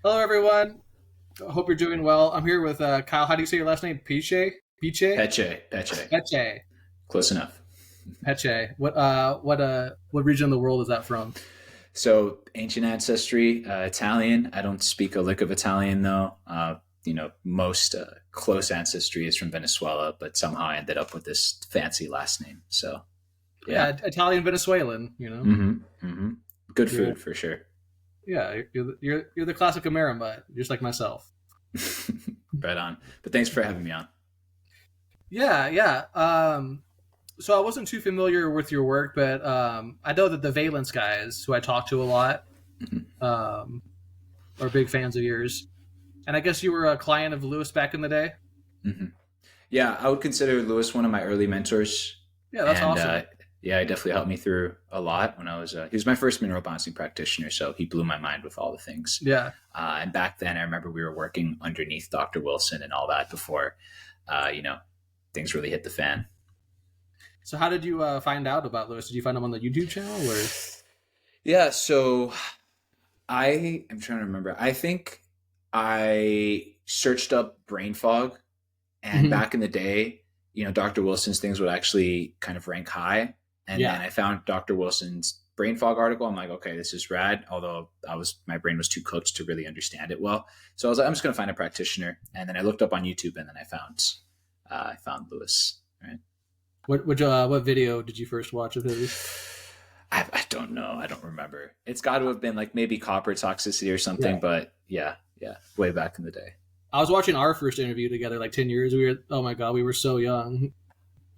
Hello, everyone. I hope you're doing well. I'm here with Kyle. How do you say your last name? Peche? Peche? Peche, Peche. Peche. Close enough. Peche. What region of the world is that from? So ancient ancestry, Italian. I don't speak a lick of Italian though. Most close ancestry is from Venezuela, but somehow I ended up with this fancy last name. So yeah. Yeah, Italian Venezuelan. Mm-hmm. Mm-hmm. Good You're food for sure. yeah, you're the classic American, just like myself. Right on. But thanks for having me on. Yeah, yeah. So I wasn't too familiar with your work, but I know that the Valence guys, who I talk to a lot, Mm-hmm. um, are big fans of yours. And I guess you were a client of Lewis back in the day. Mm-hmm. Yeah, I would consider Lewis one of my early mentors, Yeah, that's and awesome. yeah, he definitely helped me through a lot when I was. He was my first mineral balancing practitioner, so he blew my mind with all the things. Yeah. And back then, I remember we were working underneath Dr. Wilson and all that before, uh, you know, things really hit the fan. So how did you find out about Lewis? Did you find him on the YouTube channel or? Yeah, so I am trying to remember. I think I searched up brain fog, and Mhm. back in the day, Dr. Wilson's things would actually kind of rank high. And then Yeah. I found Dr. Wilson's brain fog article. I'm like, okay, this is rad. Although my brain was too cooked to really understand it well. So I was like, I'm just going to find a practitioner. And then I looked up on YouTube, and then I found Lewis. Right. What video did you first watch of his? I don't know. I don't remember. It's got to have been like maybe copper toxicity or something. Yeah. But yeah, yeah, way back in the day. I was watching our first interview together like 10 years. Oh my God, we were so young.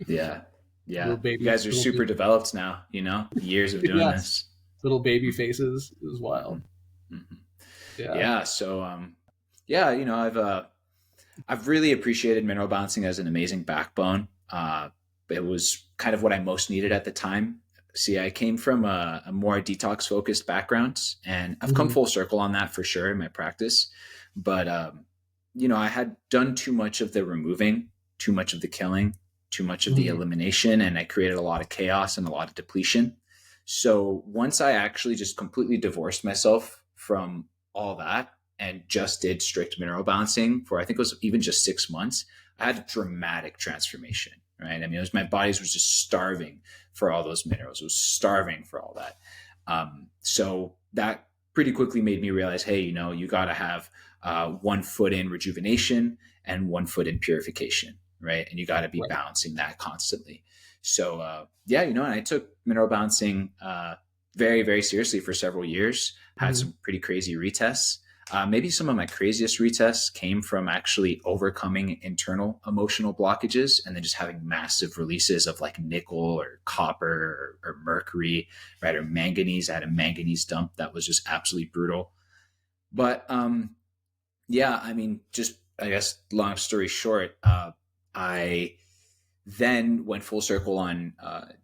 Yeah, Little yeah. You baby, guys are super developed now. Years of doing yes. this. Little baby faces. It was wild. Mm-hmm. Mm-hmm. Yeah. Yeah. So, yeah, I've really appreciated mineral balancing as an amazing backbone. It was kind of what I most needed at the time. See, I came from a more detox focused background, and I've come Hmm. full circle on that for sure in my practice. But, I had done too much of the removing, too much of the killing, too much of the Hmm. elimination, and I created a lot of chaos and a lot of depletion. So once I actually just completely divorced myself from all that and just did strict mineral balancing for, I think it was even just 6 months, I had a dramatic transformation, right? I mean, my body was just starving for all those minerals. It was starving for all that. So that pretty quickly made me realize, hey, you got to have 1 foot in rejuvenation and 1 foot in purification, right? And you got to be Right. balancing that constantly. So yeah, and I took mineral balancing very, very seriously for several years. Had Hmm. some pretty crazy retests. Maybe some of my craziest retests came from actually overcoming internal emotional blockages and then just having massive releases of like nickel or copper or mercury, right, or manganese. I had a manganese dump that was just absolutely brutal. But yeah, I mean, just I guess long story short, I then went full circle on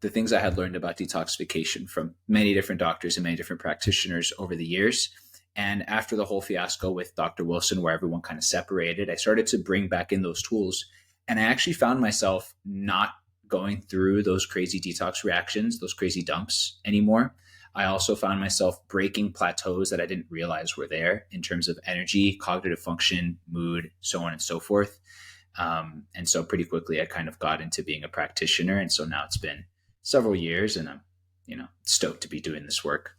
the things I had learned about detoxification from many different doctors and many different practitioners over the years. And after the whole fiasco with Dr. Wilson, where everyone kind of separated, I started to bring back in those tools. And I actually found myself not going through those crazy detox reactions, those crazy dumps anymore. I also found myself breaking plateaus that I didn't realize were there in terms of energy, cognitive function, mood, so on and so forth. And so pretty quickly, I kind of got into being a practitioner. And so now it's been several years, and I'm, stoked to be doing this work.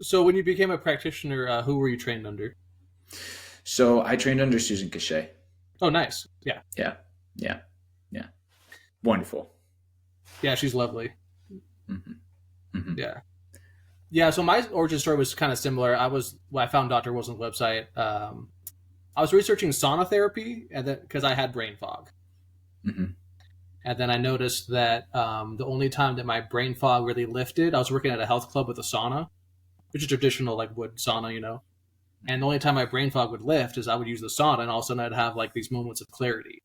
So when you became a practitioner, who were you trained under? So I trained under Susan Cachet. Oh, nice. Yeah. Yeah, yeah, yeah. Wonderful. Yeah, she's lovely. Hmm. Hmm. Yeah. Yeah, so my origin story was kind of similar. When I found Dr. Wilson's website, I was researching sauna therapy, and then because I had brain fog, Hmm. and then I noticed that the only time that my brain fog really lifted, I was working at a health club with a sauna, which is traditional like wood sauna. And the only time my brain fog would lift is I would use the sauna, and all of a sudden I'd have like these moments of clarity.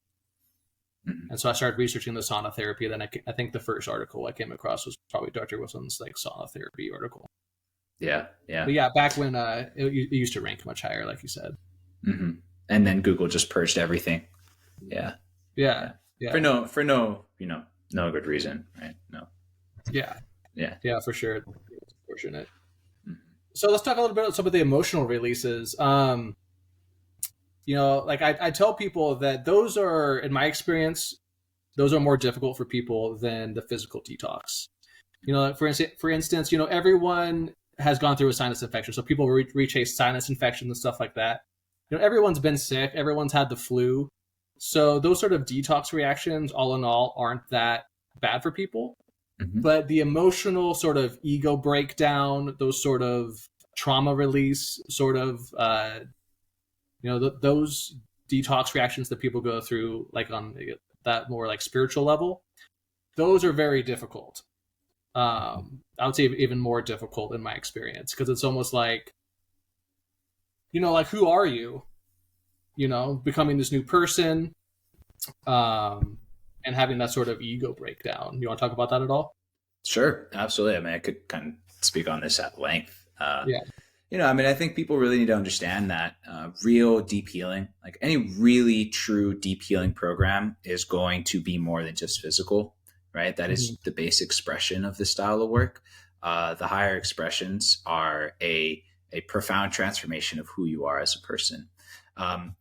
Hmm. And so I started researching the sauna therapy. Then I think the first article I came across was probably Dr. Wilson's like sauna therapy article. Yeah, yeah. But yeah, back when it used to rank much higher, like you said. Hmm. And then Google just purged everything. Yeah, Yeah, yeah. For yeah, no, for no, no good reason, right? No. yeah, Yeah. yeah, for sure. It's unfortunate. Mhm. So let's talk a little bit about some of the emotional releases. Like I tell people that those are, in my experience, those are more difficult for people than the physical detox. Like for instance, everyone has gone through a sinus infection, so people reach a sinus infection and stuff like that. Everyone's been sick, everyone's had the flu, so those sort of detox reactions, all in all, aren't that bad for people. Mm-hmm. But the emotional sort of ego breakdown, those sort of trauma release, sort of, those detox reactions that people go through, like on that more like spiritual level, those are very difficult. I would say even more difficult in my experience, because it's almost like who are you? Becoming this new person, and having that sort of ego breakdown. You want to talk about that at all? Sure, absolutely. I mean, I could kind of speak on this at length. Yeah. I mean, I think people really need to understand that real deep healing, like any really true deep healing program, is going to be more than just physical, right? That Mm-hmm. is the base expression of the style of work. The higher expressions are a profound transformation of who you are as a person.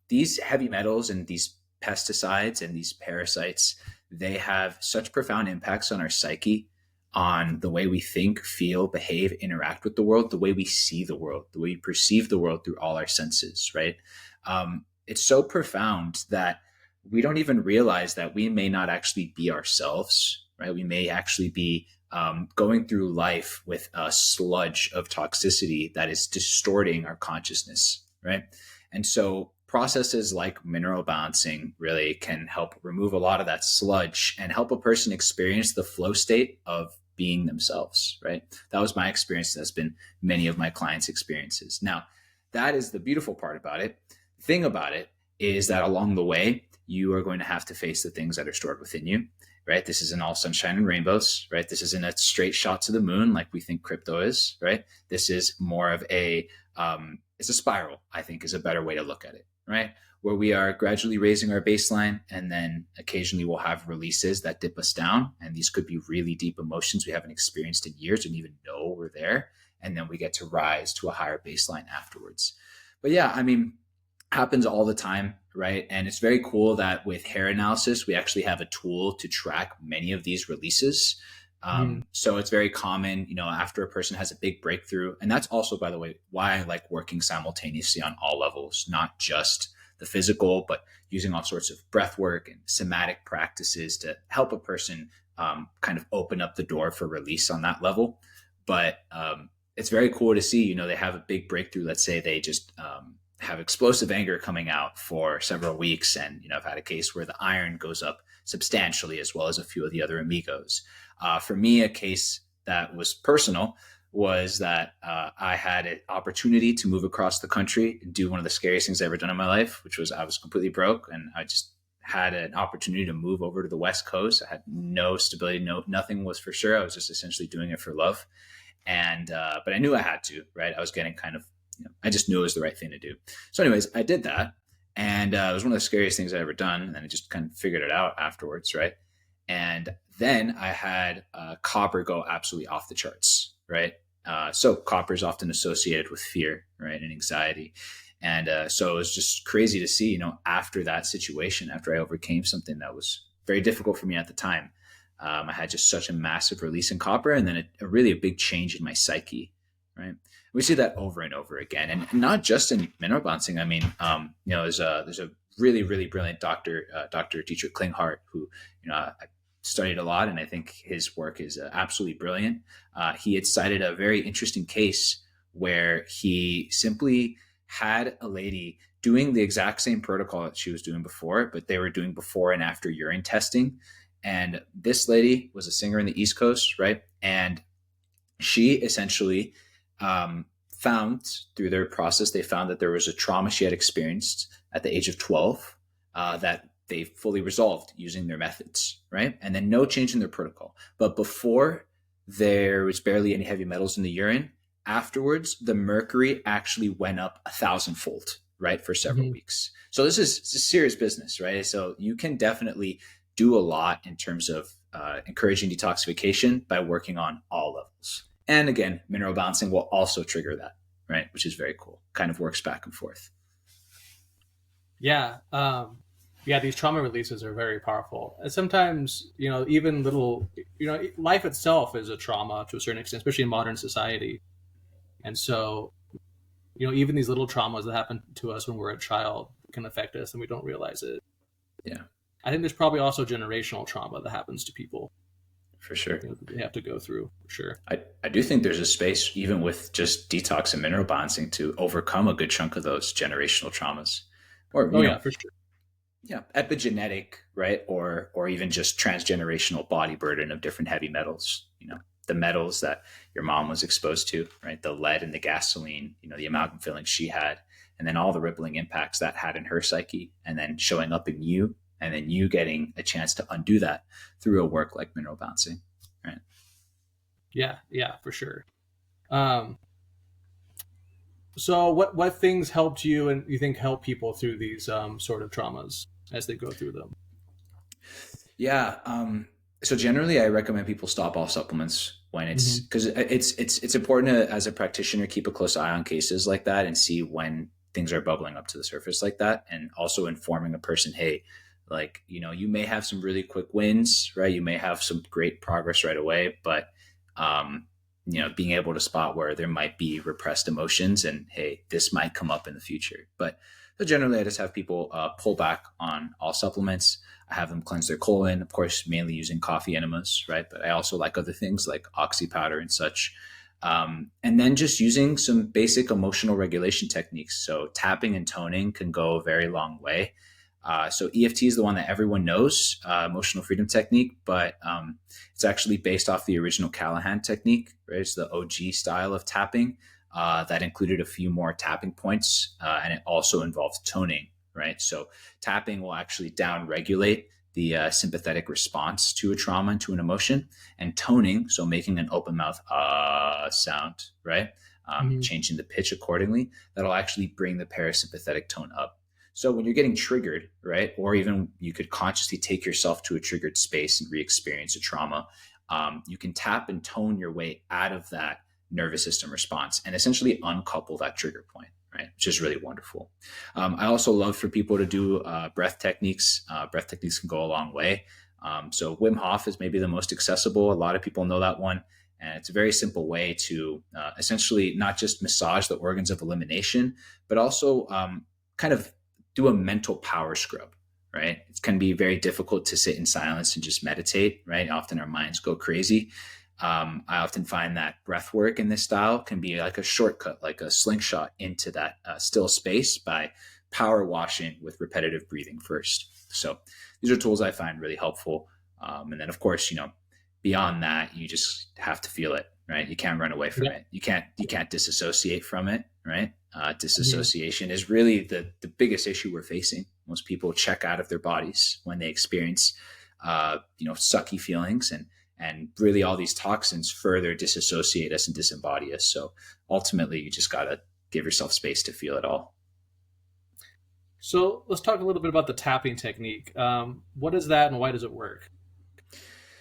These heavy metals and these pesticides and these parasites, they have such profound impacts on our psyche, on the way we think, feel, behave, interact with the world, the way we see the world, the way we perceive the world through all our senses, right? It's so profound that we don't even realize that we may not actually be ourselves, right? We may actually be going through life with a sludge of toxicity that is distorting our consciousness, right? And so processes like mineral balancing really can help remove a lot of that sludge and help a person experience the flow state of being themselves, right? That was my experience. That's been many of my clients' experiences. Now, that is the beautiful part about it. The thing about it is that along the way, you are going to have to face the things that are stored within you, right? This isn't all sunshine and rainbows, right? This isn't a straight shot to the moon like we think crypto is, right? This is more of it's a spiral, I think, is a better way to look at it, right? Where we are gradually raising our baseline, and then occasionally we'll have releases that dip us down. And these could be really deep emotions we haven't experienced in years and even know we're there. And then we get to rise to a higher baseline afterwards. But yeah, I mean, happens all the time, right? And it's very cool that with hair analysis, we actually have a tool to track many of these releases. Mm-hmm. So it's very common, after a person has a big breakthrough. And that's also, by the way, why I like working simultaneously on all levels, not just the physical, but using all sorts of breath work and somatic practices to help a person kind of open up the door for release on that level. But it's very cool to see, they have a big breakthrough. Let's say they just have explosive anger coming out for several weeks. And, I've had a case where the iron goes up substantially, as well as a few of the other amigos. For me, a case that was personal was that I had an opportunity to move across the country and do one of the scariest things I've ever done in my life, which was I was completely broke, and I just had an opportunity to move over to the West Coast. I had no stability, nothing was for sure. I was just essentially doing it for love. And but I knew I had to, right? I was getting kind of, I just knew it was the right thing to do. So anyways, I did that. And it was one of the scariest things I'd ever done. And then I just kind of figured it out afterwards, right? And then I had copper go absolutely off the charts, right? So copper is often associated with fear, right, and anxiety. And so it was just crazy to see, after that situation, after I overcame something that was very difficult for me at the time, I had just such a massive release in copper, and then a big change in my psyche, right? We see that over and over again, and not just in mineral balancing. I mean, there's a really, really brilliant doctor, Dr. Dietrich Klinghardt, who, I studied a lot, and I think his work is absolutely brilliant. He had cited a very interesting case where he simply had a lady doing the exact same protocol that she was doing before, but they were doing before and after urine testing. And this lady was a singer in the East Coast, right? And she essentially found, through their process, they found that there was a trauma she had experienced at the age of 12 that they fully resolved using their methods, right? And then no change in their protocol. But before, there was barely any heavy metals in the urine. Afterwards, the mercury actually went up 1,000-fold, right, for several Mm-hmm. weeks. So this is serious business, right? So you can definitely do a lot in terms of encouraging detoxification by working on all levels. And again, mineral balancing will also trigger that. right? Which is very cool. Kind of works back and forth. Yeah. Yeah, these trauma releases are very powerful. And sometimes, even little, life itself is a trauma to a certain extent, especially in modern society. And so, even these little traumas that happen to us when we're a child can affect us and we don't realize it. Yeah, I think there's probably also generational trauma that happens to people. for sure. They have to go through, for sure. I do think there's a space, even with just detox and mineral balancing, to overcome a good chunk of those generational traumas. Or, Oh, yeah, for sure. yeah, epigenetic, right? Or even just transgenerational body burden of different heavy metals, the metals that your mom was exposed to, right? The lead and the gasoline, the amalgam fillings she had, and then all the rippling impacts that had in her psyche, and then showing up in you, and then you getting a chance to undo that through a work like mineral balancing, right? Yeah, for sure. Um, so what things helped you and you think help people through these sort of traumas as they go through them? Yeah. So generally, I recommend people stop all supplements when it's Hmm. because it's important to, as a practitioner, keep a close eye on cases like that and see when things are bubbling up to the surface like that, and also informing a person, hey, like you may have some really quick wins, right? You may have some great progress right away, but um, being able to spot where there might be repressed emotions, and hey, this might come up in the future. But so generally, I just have people pull back on all supplements. I have them cleanse their colon, of course, mainly using coffee enemas, right? But I also like other things like oxy powder and such. And then just using some basic emotional regulation techniques. So tapping and toning can go a very long way. So EFT is the one that everyone knows, emotional freedom technique, but it's actually based off the original Callahan technique, right? It's the OG style of tapping that included a few more tapping points, and it also involves toning, right? So tapping will actually down regulate the sympathetic response to a trauma and to an emotion, and toning, so making an open mouth sound, right? Hmm. Changing the pitch accordingly, that'll actually bring the parasympathetic tone up. So when you're getting triggered, right, or even you could consciously take yourself to a triggered space and re-experience a trauma, you can tap and tone your way out of that nervous system response and essentially uncouple that trigger point, right? Which is really wonderful. I also love for people to do breath techniques. Breath techniques can go a long way. So Wim Hof is maybe the most accessible. A lot of people know that one. And it's a very simple way to essentially not just massage the organs of elimination, but also kind of do a mental power scrub, right? It can be very difficult to sit in silence and just meditate, right? Often our minds go crazy. I often find that breath work in this style can be like a shortcut, like a slingshot into that still space by power washing with repetitive breathing first. So these are tools I find really helpful. And then, of course, beyond that, you just have to feel it, right? You can't run away from Yeah. it. You can't disassociate from it, right? Hmm. Disassociation is really the biggest issue we're facing. Most people check out of their bodies when they experience, sucky feelings, and really all these toxins further disassociate us and disembody us. So ultimately, you just got to give yourself space to feel it all. So let's talk a little bit about the tapping technique. What is that and why does it work?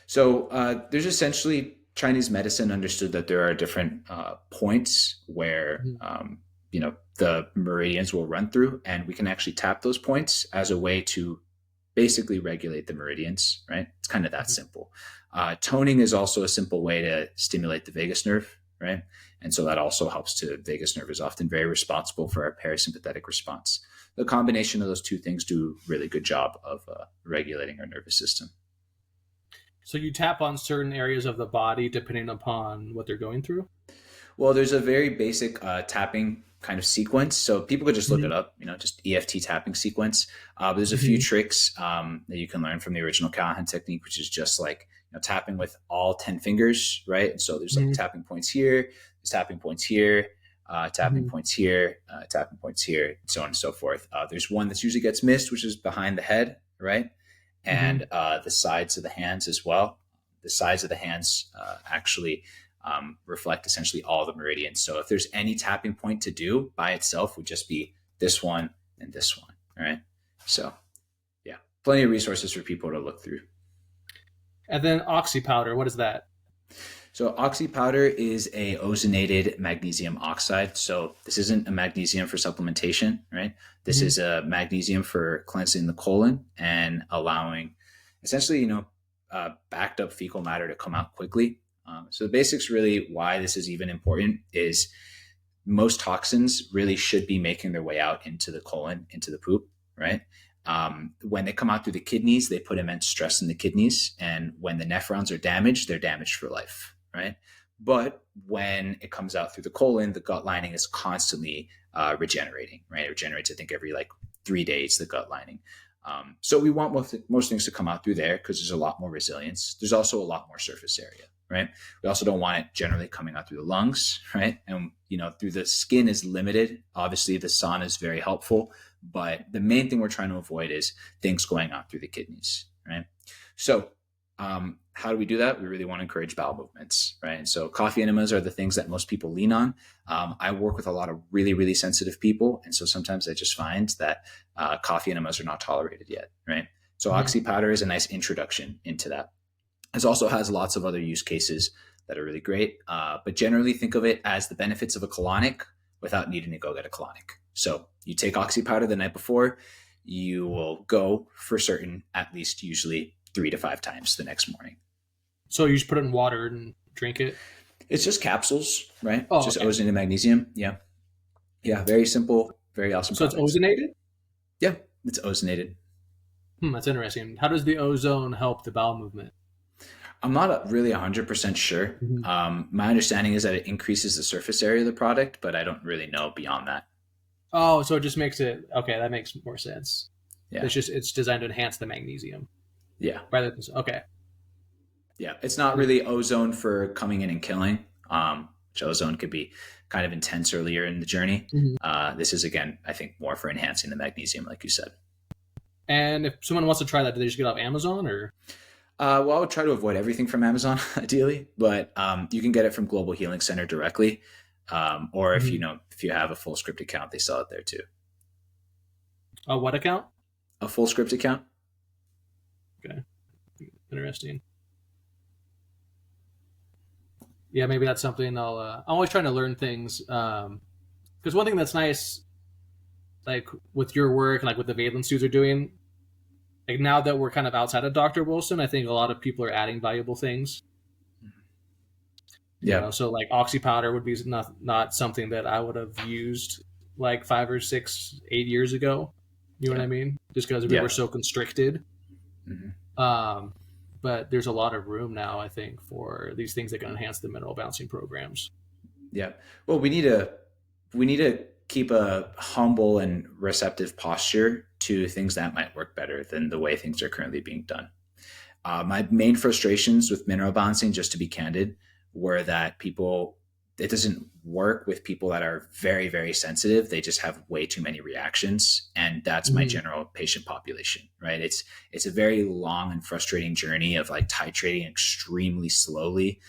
So there's essentially Chinese medicine understood that there are different points where Mhm. the meridians will run through, and we can actually tap those points as a way to basically regulate the meridians. Right? It's kind of that simple. Toning is also a simple way to stimulate the vagus nerve. Right? And so that also helps to vagus nerve is often very responsible for our parasympathetic response. The combination of those two things do a really good job of regulating our nervous system. So you tap on certain areas of the body depending upon what they're going through. Well, there's a very basic tapping kind of sequence. So people could just look it Hmm. up, just EFT tapping sequence. But there's a few Hmm. tricks that you can learn from the original Callahan technique, which is just like tapping with all 10 fingers, right? And so there's like Hmm. tapping points here, there's tapping points here, tapping Hmm. points here, tapping points here, so on and so forth. There's one that usually gets missed, which is behind the head, right? And Hmm. the sides of the hands as well. The sides of the hands actually reflect essentially all the meridians. So if there's any tapping point to do by itself, would just be this one and this one. All right. So yeah, plenty of resources for people to look through. And then oxy powder, what is that? So oxy powder is a ozonated magnesium oxide. So this isn't a magnesium for supplementation, right? This Hmm. is a magnesium for cleansing the colon and allowing essentially, backed up fecal matter to come out quickly. So the basics really why this is even important is most toxins really should be making their way out into the colon, into the poop, right? When they come out through the kidneys, they put immense stress in the kidneys. And when the nephrons are damaged, they're damaged for life, right? But when it comes out through the colon, the gut lining is constantly regenerating, right? It regenerates, I think, every like 3 days, the gut lining. So we want most things to come out through there because there's a lot more resilience. There's also a lot more surface area, right? We also don't want it generally coming out through the lungs, right? And, through the skin is limited. Obviously, the sauna is very helpful, but the main thing we're trying to avoid is things going out through the kidneys, right? So, how do we do that? We really want to encourage bowel movements, right? And so coffee enemas are the things that most people lean on. I work with a lot of really, really sensitive people. And so sometimes I just find that coffee enemas are not tolerated yet, right? So Hmm. oxy powder is a nice introduction into that. It also has lots of other use cases that are really great. But generally think of it as the benefits of a colonic without needing to go get a colonic. So you take oxy powder the night before, you will go for certain, at least usually 3 to 5 times the next morning. So you just put it in water and drink it. It's just capsules, right? Oh, Just okay. ozonated magnesium. Yeah. Yeah. Very simple, very awesome So it's product. ozonated. Yeah. It's ozonated. That's interesting. How does the ozone help the bowel movement? I'm not really 100% sure. Hmm. My understanding is that it increases the surface area of the product, but I don't really know beyond that. Oh, so it just makes it okay. That makes more sense. Yeah. It's designed to enhance the magnesium Yeah. rather than okay. Yeah. It's not really ozone for coming in and killing, which ozone could be kind of intense earlier in the journey. Mhm. This is, again, I think more for enhancing the magnesium, like you said. And if someone wants to try that, do they just get it off Amazon or? Well, I would try to avoid everything from Amazon, ideally, but you can get it from Global Healing Center directly, or if Mhm. if you have a full script account, they sell it there too. A what account? A full script account? Okay, interesting. Yeah, maybe that's something I'll. I'm always trying to learn things. Because one thing that's nice, like with your work and like what the Valence students are doing, like now that we're kind of outside of Dr. Wilson, I think a lot of people are adding valuable things. Yeah, So like oxy powder would be not something that I would have used like 5 or 6, 8 years ago. You know what yeah, I mean? Just because we yeah. were so constricted. Hmm. Um, but there's a lot of room now, I think, for these things that can enhance the mineral balancing programs. Yeah. Well, we need to keep a humble and receptive posture to things that might work better than the way things are currently being done. My main frustrations with mineral balancing, just to be candid, were that it doesn't work with people that are very, very sensitive. They just have way too many reactions. And that's my Mm-hmm. general patient population, right? It's a very long and frustrating journey of like titrating extremely slowly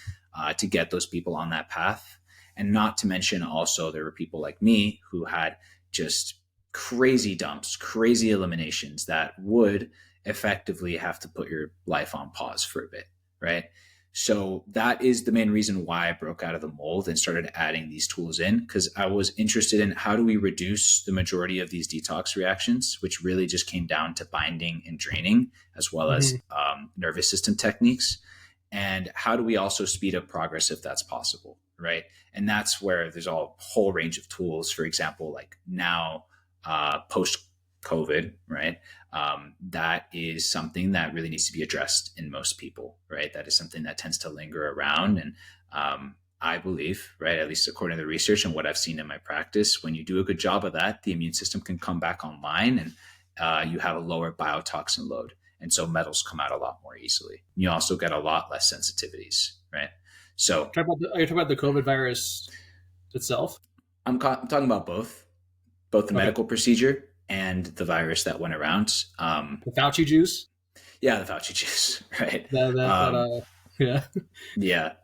to get those people on that path. And not to mention also there were people like me who had just crazy dumps, crazy eliminations that would effectively have to put your life on pause for a bit, right? So that is the main reason why I broke out of the mold and started adding these tools in, because I was interested in how do we reduce the majority of these detox reactions, which really just came down to binding and draining, as well Mm-hmm. as nervous system techniques. And how do we also speed up progress if that's possible, right? And that's where there's a whole range of tools. For example, like now, post COVID, right? That is something that really needs to be addressed in most people, right? That is something that tends to linger around. And I believe, right, at least according to the research and what I've seen in my practice, when you do a good job of that, the immune system can come back online and you have a lower biotoxin load. And so metals come out a lot more easily. You also get a lot less sensitivities, right? So Are you talking about the COVID virus itself? I'm talking about both the Okay, medical procedure and the virus that went around. the Fauci juice. Yeah, the Fauci juice, right? That Um, yeah. yeah,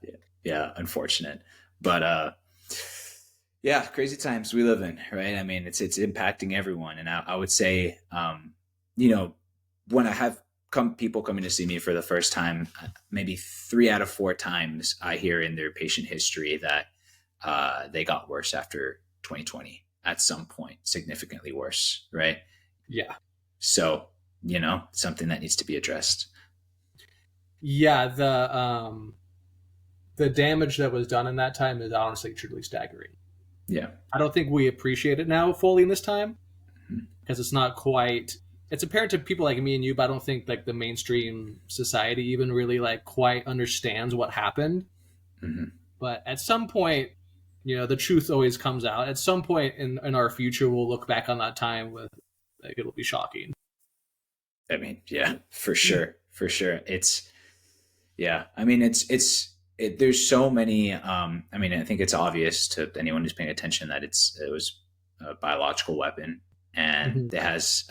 yeah, unfortunate, but yeah, crazy times we live in, right? I mean, it's impacting everyone, and I would say, you know, when I have people coming to see me for the first time, maybe 3 out of 4 times I hear in their patient history that they got worse after 2020 at some point, significantly worse, right? Yeah. So, something that needs to be addressed. Yeah, the damage that was done in that time is honestly truly staggering. Yeah. I don't think we appreciate it now fully in this time Mhm. because it's not quite. It's apparent to people like me and you, but I don't think like the mainstream society even really like quite understands what happened. Mhm. But at some point, the truth always comes out. At some point in our future, we'll look back on that time with like it'll be shocking. I mean, yeah, for sure. For sure. Yeah. I mean, there's so many, I mean, I think it's obvious to anyone who's paying attention that it was a biological weapon, and Mhm. it has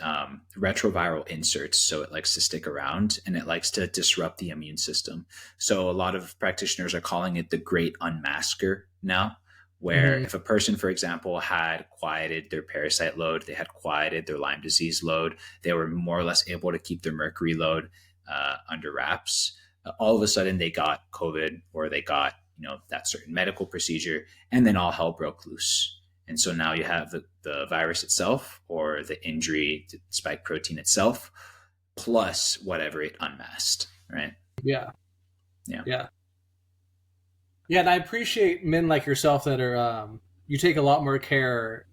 retroviral inserts. So it likes to stick around and it likes to disrupt the immune system. So a lot of practitioners are calling it the great unmasker now, where Mhm. if a person, for example, had quieted their parasite load, they had quieted their Lyme disease load, they were more or less able to keep their mercury load under wraps. All of a sudden they got COVID, or they got, that certain medical procedure, and then all hell broke loose. And so now you have the virus itself, or the injury to spike protein itself, plus whatever it unmasked, right? Yeah. Yeah. Yeah. Yeah, and I appreciate men like yourself that are you take a lot more care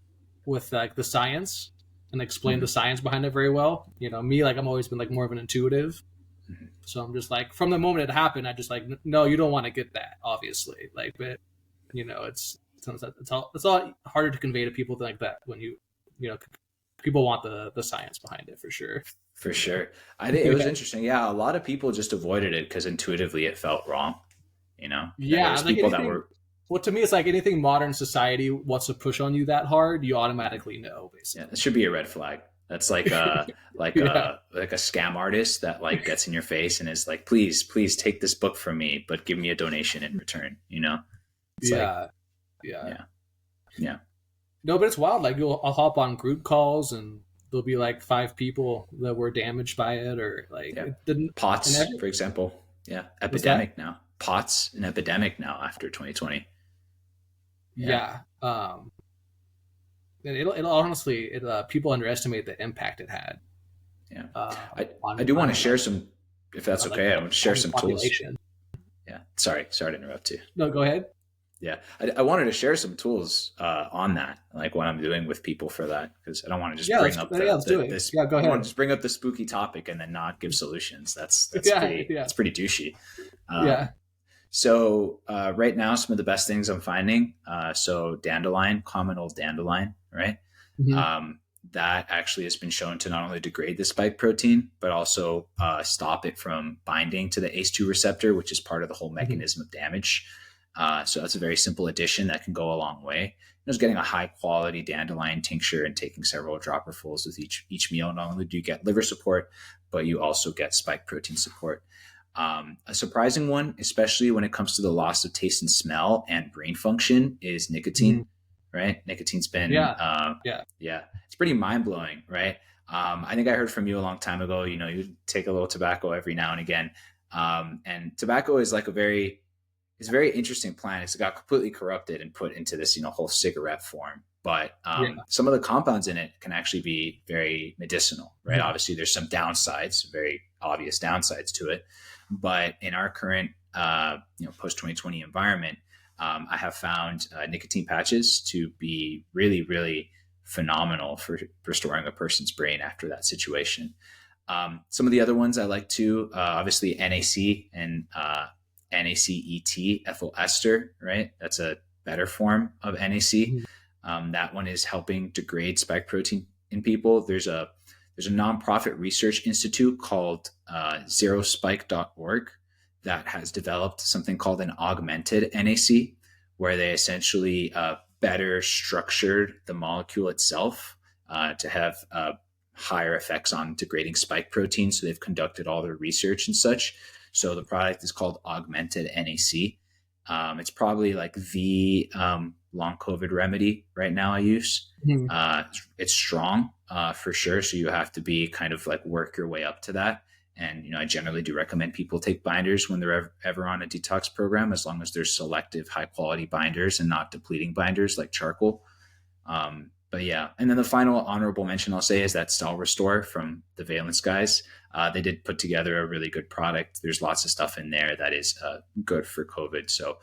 with like the science and explain the Mm-hmm. science behind it very well. Me like I'm always been like more of an intuitive. Mm-hmm. So I'm just like from the moment it happened, I just like no, you don't want to get that, obviously. Like, but it's all harder to convey to people like that when you know people want the science behind it for sure. For sure. I think it was Yeah, interesting. Yeah, a lot of people just avoided it because intuitively it felt wrong. There yeah. was Like people that anything. were, Well, to me, it's like anything modern society wants to push on you that hard, you automatically know, yeah, basically. that should be a red flag. That's like a Yeah, like a scam artist that like gets in your face and is like, please take this book from me, but give me a donation in return. It's like, yeah, yeah. yeah, yeah, No, but it's wild. Like I'll hop on group calls and there'll be like 5 people that were damaged by it, or like yeah. it didn't. And POTS, every for example. Yeah, what's that? epidemic now. POTS, an epidemic now after 2020. Yeah, Yeah. And it'll honestly, people underestimate the impact it had yeah. um, I do want to on share some, if that's like okay. I want to share on the some tools. population. Yeah, sorry to interrupt you. No, go ahead. Yeah, I wanted to share some tools on that, like what I'm doing with people for that, because I don't want to just Yeah, bring up let's do it. this. Yeah, go I don't want ahead. to just bring up the spooky topic and then not give solutions. Yeah, yeah, That's pretty douchey. yeah. So right now, some of the best things I'm finding. So dandelion, common old dandelion, right? Mhm. Um, that actually has been shown to not only degrade the spike protein, but also stop it from binding to the ACE2 receptor, which is part of the whole Mhm. mechanism of damage. So that's a very simple addition that can go a long way. Just getting a high quality dandelion tincture and taking several dropperfuls with each meal. Not only do you get liver support, but you also get spike protein support. A surprising one, especially when it comes to the loss of taste and smell and brain function, is nicotine. Mhm. Right, nicotine's been, Yeah, yeah. yeah, it's pretty mind blowing, right? I think I heard from you a long time ago. You take a little tobacco every now and again, and tobacco is like it's a very interesting plant. It's got completely corrupted and put into this, whole cigarette form. But Yeah. some of the compounds in it can actually be very medicinal, right? Mhm. Obviously, there's some downsides, very obvious downsides to it. But in our current, post 2020 environment, I have found nicotine patches to be really, really phenomenal for restoring a person's brain after that situation. Some of the other ones I like to, obviously NAC and NACET, ethyl ester, right? That's a better form of NAC. Mhm. That one is helping degrade spike protein in people. There's a nonprofit research institute called zerospike.org that has developed something called an augmented NAC, where they essentially better structured the molecule itself to have higher effects on degrading spike protein. So they've conducted all their research and such. So the product is called augmented NAC. It's probably like the long COVID remedy right now I use. Mhm. It's strong for sure. So you have to be kind of like work your way up to that. And, I generally do recommend people take binders when they're ever on a detox program, as long as they're selective, high quality binders and not depleting binders like charcoal. But yeah, and then the final honorable mention I'll say is that Cell Restore from the Valence guys. They did put together a really good product. There's lots of stuff in there that is good for COVID. So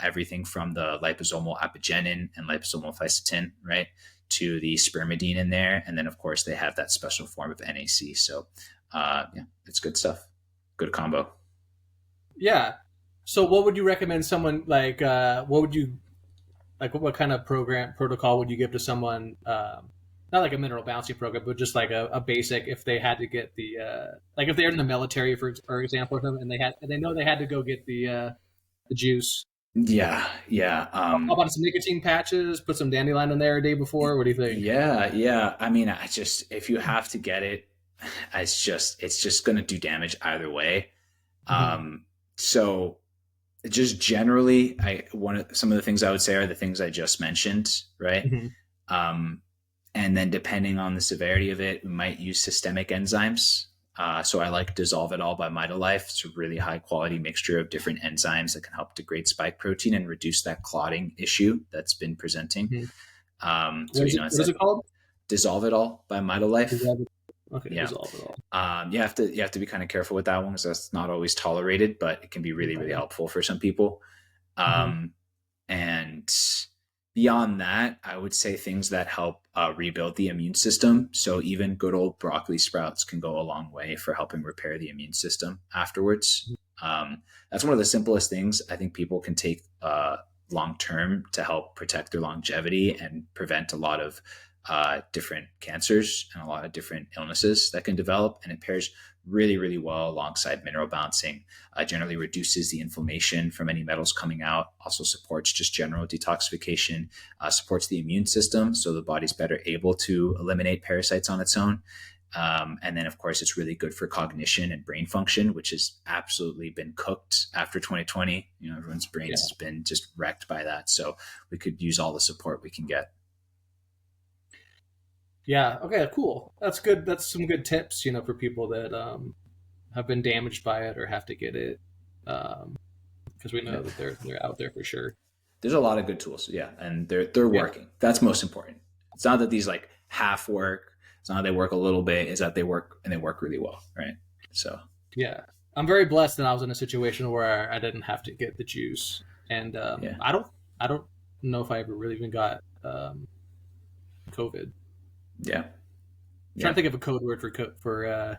everything from the liposomal apigenin and liposomal fisetin, right, to the spermidine in there. And then, of course, they have that special form of NAC. So yeah, it's good stuff. Good combo. Yeah. So what would you recommend someone like, what would you, like what kind of protocol would you give to someone, not like a mineral balancing program, but just like a basic, if they had to get the, like if they're in the military, for example, or something, and they know they had to go get the juice. Yeah, yeah. How about some nicotine patches? Put some dandelion in there a day before. What do you think? Yeah, yeah. I mean, if you have to get it, it's just going to do damage either way. Mm-hmm. So just generally, some of the things I would say are the things I just mentioned, right? Mm-hmm. And then depending on the severity of it, we might use systemic enzymes. So I like Dissolve It All by MitoLife. It's a really high quality mixture of different enzymes that can help degrade spike protein and reduce that clotting issue that's been presenting. Mm-hmm. So what is it called? Dissolve It All by MitoLife. Okay, Yeah. Dissolve It All. You have to be kind of careful with that one because that's not always tolerated, but it can be really, really helpful for some people. Mm-hmm. And beyond that, I would say things that help rebuild the immune system. So even good old broccoli sprouts can go a long way for helping repair the immune system afterwards. That's one of the simplest things I think people can take long term to help protect their longevity and prevent a lot of different cancers and a lot of different illnesses that can develop. And it pairs really, really well alongside mineral balancing. Generally reduces the inflammation from any metals coming out, also supports just general detoxification, supports the immune system so the body's better able to eliminate parasites on its own. And then, of course, it's really good for cognition and brain function, which has absolutely been cooked after 2020. Everyone's brains has been just wrecked by that. So we could use all the support we can get. Yeah. Okay. Cool. That's good. That's some good tips, for people that have been damaged by it or have to get it, because we know that they're out there for sure. There's a lot of good tools, yeah, and they're working. That's most important. It's not that these like half work. It's not that they work a little bit. It's that they work and they work really well, right? So yeah, I'm very blessed that I was in a situation where I didn't have to get the juice, and I don't know if I ever really even got COVID. Yeah. I'm trying to think of a code word for.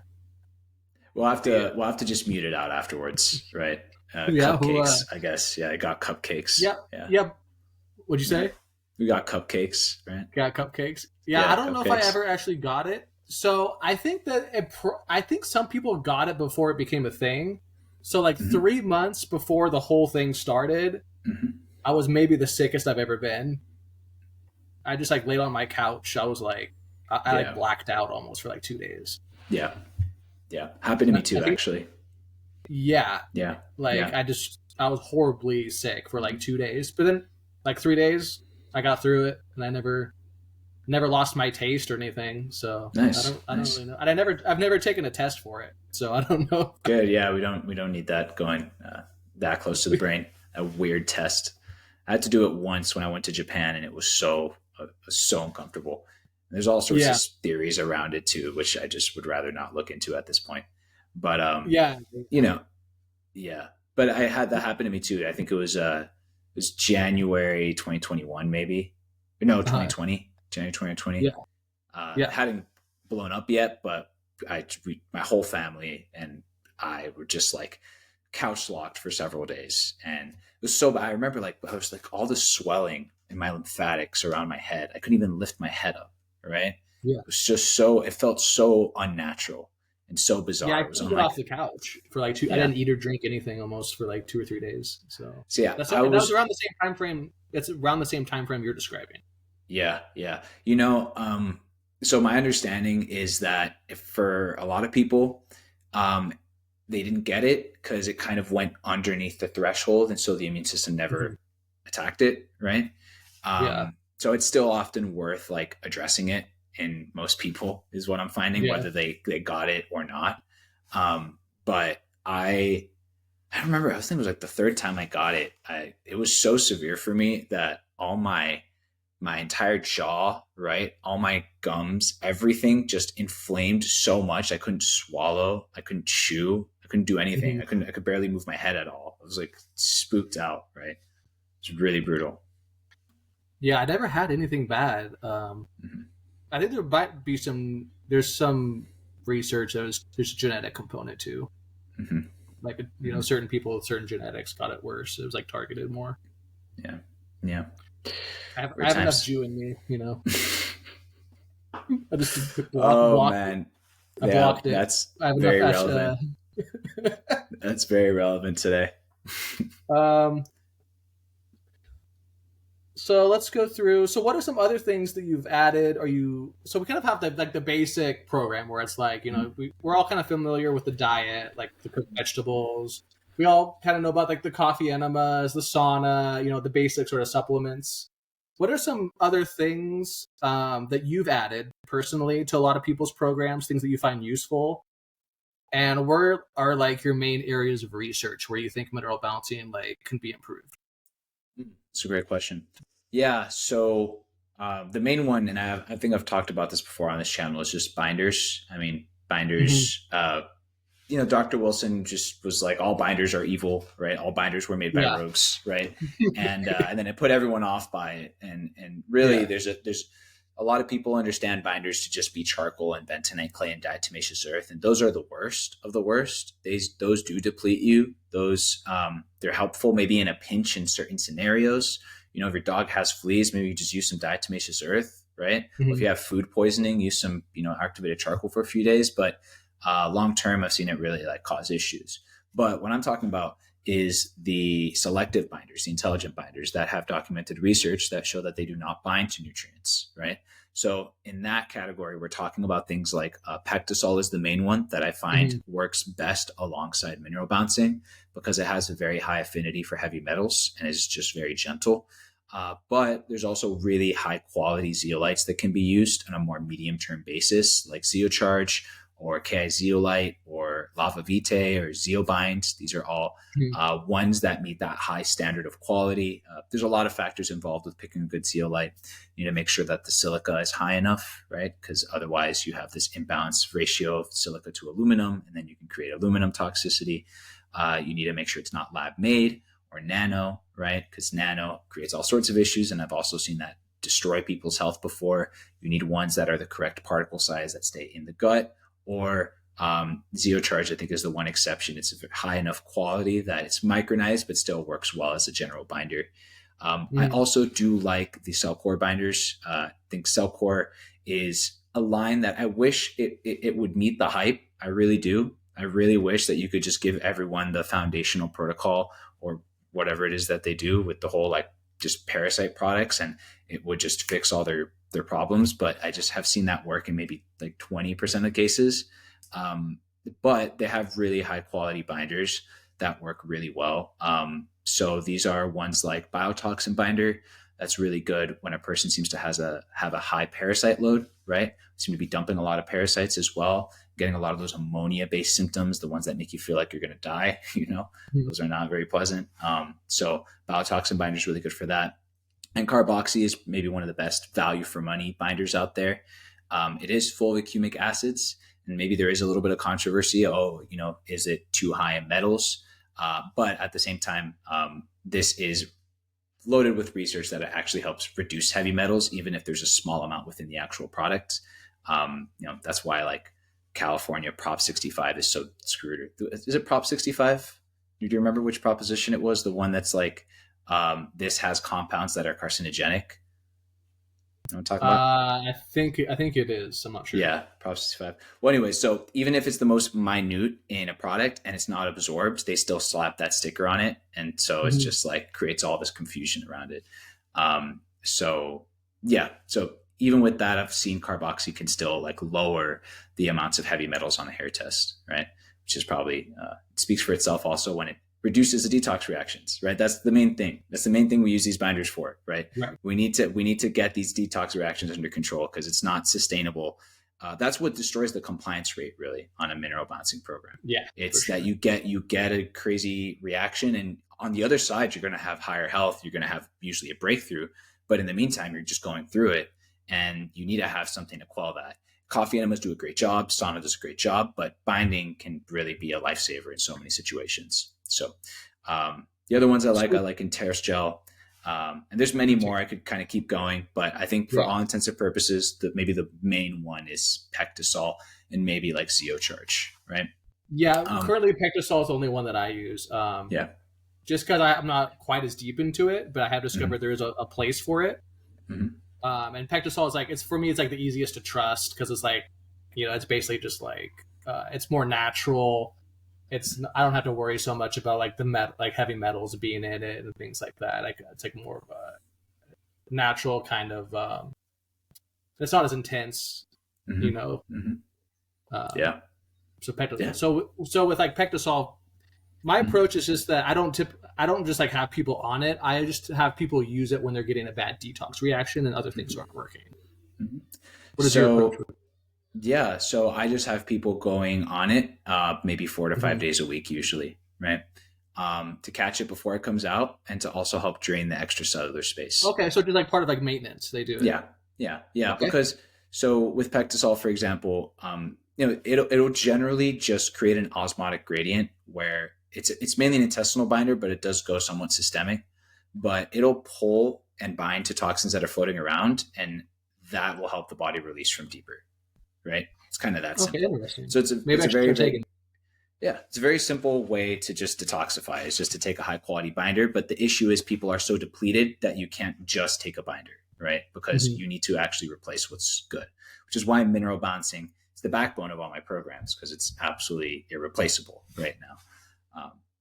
We'll have to just mute it out afterwards, right? Yeah, cupcakes, I guess. Yeah, I got cupcakes. Yeah. Yep. What'd you say? We got cupcakes, right? Got cupcakes. Yeah, I don't know if I ever actually got it. So I think that I think some people got it before it became a thing. So like 3 months before the whole thing started, I was maybe the sickest I've ever been. I just like laid on my couch. I was like, I like blacked out almost for like 2 days. Yeah. Yeah. Happened to me too, actually. Yeah. Yeah. Like I was horribly sick for like 2 days, but then like 3 days I got through it and I never lost my taste or anything. So nice. I don't really know. And I've never taken a test for it. So I don't know. Good. Yeah. We don't need that going that close to the brain. A weird test. I had to do it once when I went to Japan and it was so uncomfortable. And there's all sorts of theories around it too, which I just would rather not look into at this point. But but I had that happen to me too. I think it was January 2021, maybe. No, 2020. January 2020. It hadn't blown up yet, but my whole family and I were just like couch locked for several days, and it was so bad. I remember like I was like all this swelling in my lymphatics around my head. I couldn't even lift my head up. Right? Yeah. It was just it felt so unnatural and so bizarre. Yeah, I couldn't get off the couch for like 2. I didn't eat or drink anything almost for like 2 or 3 days. So yeah, that was around the same time frame. It's around the same time frame you're describing. Yeah, yeah. So my understanding is that for a lot of people, they didn't get it because it kind of went underneath the threshold, and so the immune system never attacked it. Right? So it's still often worth like addressing it in most people is what I'm finding, whether they got it or not. But I remember, I was thinking it was like the third time I got it. It was so severe for me that all my entire jaw, right, all my gums, everything just inflamed so much. I couldn't swallow, I couldn't chew, I couldn't do anything. Mhm. I could barely move my head at all. I was like spooked out, right? It's really brutal. Yeah, I never had anything bad. Mm-hmm. I think there might be there's some research that there's a genetic component too. Mm-hmm. Like, Mm-hmm. certain people with certain genetics got it worse. It was like targeted more. Yeah, yeah. I Or have enough times. Jew in me. I just Oh block. man, I yeah, blocked it. that's I have enough very relevant. That's very relevant today. um, so let's go through. So what are some other things that you've added? Are you so we kind of have the basic program where it's like we're all kind of familiar with the diet, like the cooked vegetables. We all kind of know about like the coffee enemas, the sauna, the basic sort of supplements. What are some other things that you've added personally to a lot of people's programs? Things that you find useful, and where are like your main areas of research where you think mineral balancing like can be improved? It's a great question. Yeah, so the main one, and I think I've talked about this before on this channel, is just binders. I mean, Mm-hmm. binders. Dr. Wilson just was like, all binders are evil, right? All binders were made by Yeah. rogues, right? And then it put everyone off by it. And really, Yeah. there's a lot of people understand binders to just be charcoal and bentonite clay and diatomaceous earth, and those are the worst of the worst. Those do deplete you. Those they're helpful maybe in a pinch in certain scenarios. If your dog has fleas, maybe you just use some diatomaceous earth, right? Or if Mm-hmm. you have food poisoning, use some activated charcoal for a few days. But long term, I've seen it really like cause issues. But what I'm talking about is the selective binders, the intelligent binders that have documented research that show that they do not bind to nutrients, right? So in that category, we're talking about things like pectosol is the main one that I find Mm-hmm. works best alongside mineral balancing because it has a very high affinity for heavy metals and is just very gentle. But there's also really high quality zeolites that can be used on a more medium term basis, like Zeocharge or Ki zeolite or Lava Vitae or Zeobind. These are all ones that meet that high standard of quality. There's a lot of factors involved with picking a good zeolite. You need to make sure that the silica is high enough, right? Because otherwise you have this imbalanced ratio of silica to aluminum, and then you can create aluminum toxicity. You need to make sure it's not lab made or nano, right? Because nano creates all sorts of issues. And I've also seen that destroy people's health before. You need ones that are the correct particle size that stay in the gut, or Zeocharge, I think, is the one exception. It's high enough quality that it's micronized, but still works well as a general binder. I Mm-hmm. also do like the Cellcore binders. I think Cellcore is a line that I wish it would meet the hype. I really do. I really wish that you could just give everyone the foundational protocol or whatever it is that they do with the whole like just parasite products, and it would just fix all their problems. But I just have seen that work in maybe like 20% of cases. Um, but they have really high quality binders that work really well. So these are ones like biotoxin binder. That's really good when a person seems to have a high parasite load, right? Seem to be dumping a lot of parasites as well, getting a lot of those ammonia based symptoms, the ones that make you feel like you're going to die. Those are not very pleasant. So biotoxin binder is really good for that. And carboxy is maybe one of the best value for money binders out there. It is full of humic acids, and maybe there is a little bit of controversy. Oh, is it too high in metals? But at the same time, this is loaded with research that it actually helps reduce heavy metals, even if there's a small amount within the actual product. That's why like California Prop 65 is so screwed. Is it Prop 65? Do you remember which proposition it was? The one that's like, this has compounds that are carcinogenic. You know what I'm talking about? I think it is. I'm not sure. Yeah, Prop 65. Well, anyway, so even if it's the most minute in a product and it's not absorbed, they still slap that sticker on it. And so it's Mm-hmm. just like creates all this confusion around it. So yeah, so even with that, I've seen carboxy can still like lower the amounts of heavy metals on a hair test, right? Which is probably speaks for itself also when it reduces the detox reactions, right? That's the main thing. That's the main thing we use these binders for, right? Right. We need to get these detox reactions under control because it's not sustainable that's what destroys the compliance rate really on a mineral balancing program. Yeah, for It's sure. that you get a crazy reaction, and on the other side, you're going to have higher health. You're going to have usually a breakthrough, but in the meantime, you're just going through it, and you need to have something to quell that. Coffee enemas do a great job. Sauna does a great job, but binding can really be a lifesaver in so many situations. So the other ones I So, like Interis Gel. And there's many more. I could kind of keep going, but I think for yeah. all intents and purposes, maybe the main one is Pectisol and maybe like CO Charge, right? Yeah, Um, currently Pectosol is the only one that I use. yeah. Just because I'm not quite as deep into it, but I have Mm-hmm. discovered there is a place for it. Mm-hmm. And Pectosol is like, it's for me, it's like the easiest to trust because it's like, it's basically just like, it's more natural. I don't have to worry so much about like like heavy metals being in it and things like that. Like it's like more of a natural kind of. It's not as intense, you Mm-hmm. know. Mm-hmm. Um, Yeah. so Pectosol. Yeah. So with like Pectosol, my Mm-hmm. approach is just that I don't just like have people on it. I just have people use it when they're getting a bad detox reaction and other things aren't working. Mm-hmm. What is your approach? So yeah, so I just have people going on it, maybe 4 to 5 Mhm. days a week usually, right? To catch it before it comes out and to also help drain the extracellular space. Okay, so just like part of like maintenance, they do it. Yeah, yeah. Okay. Because so with Pectisol, for example, it'll generally just create an osmotic gradient where it's mainly an intestinal binder, but it does go somewhat systemic. But it'll pull and bind to toxins that are floating around, and that will help the body release from deeper. Right? It's kind of that Okay, simple. interesting. So it's Maybe I a should very start very taking. yeah, it's a very simple way to just detoxify. It's just to take a high quality binder. But the issue is people are so depleted that you can't just take a binder, right? Because Mhm. you need to actually replace what's good, which is why mineral balancing is the backbone of all my programs because it's absolutely irreplaceable right now.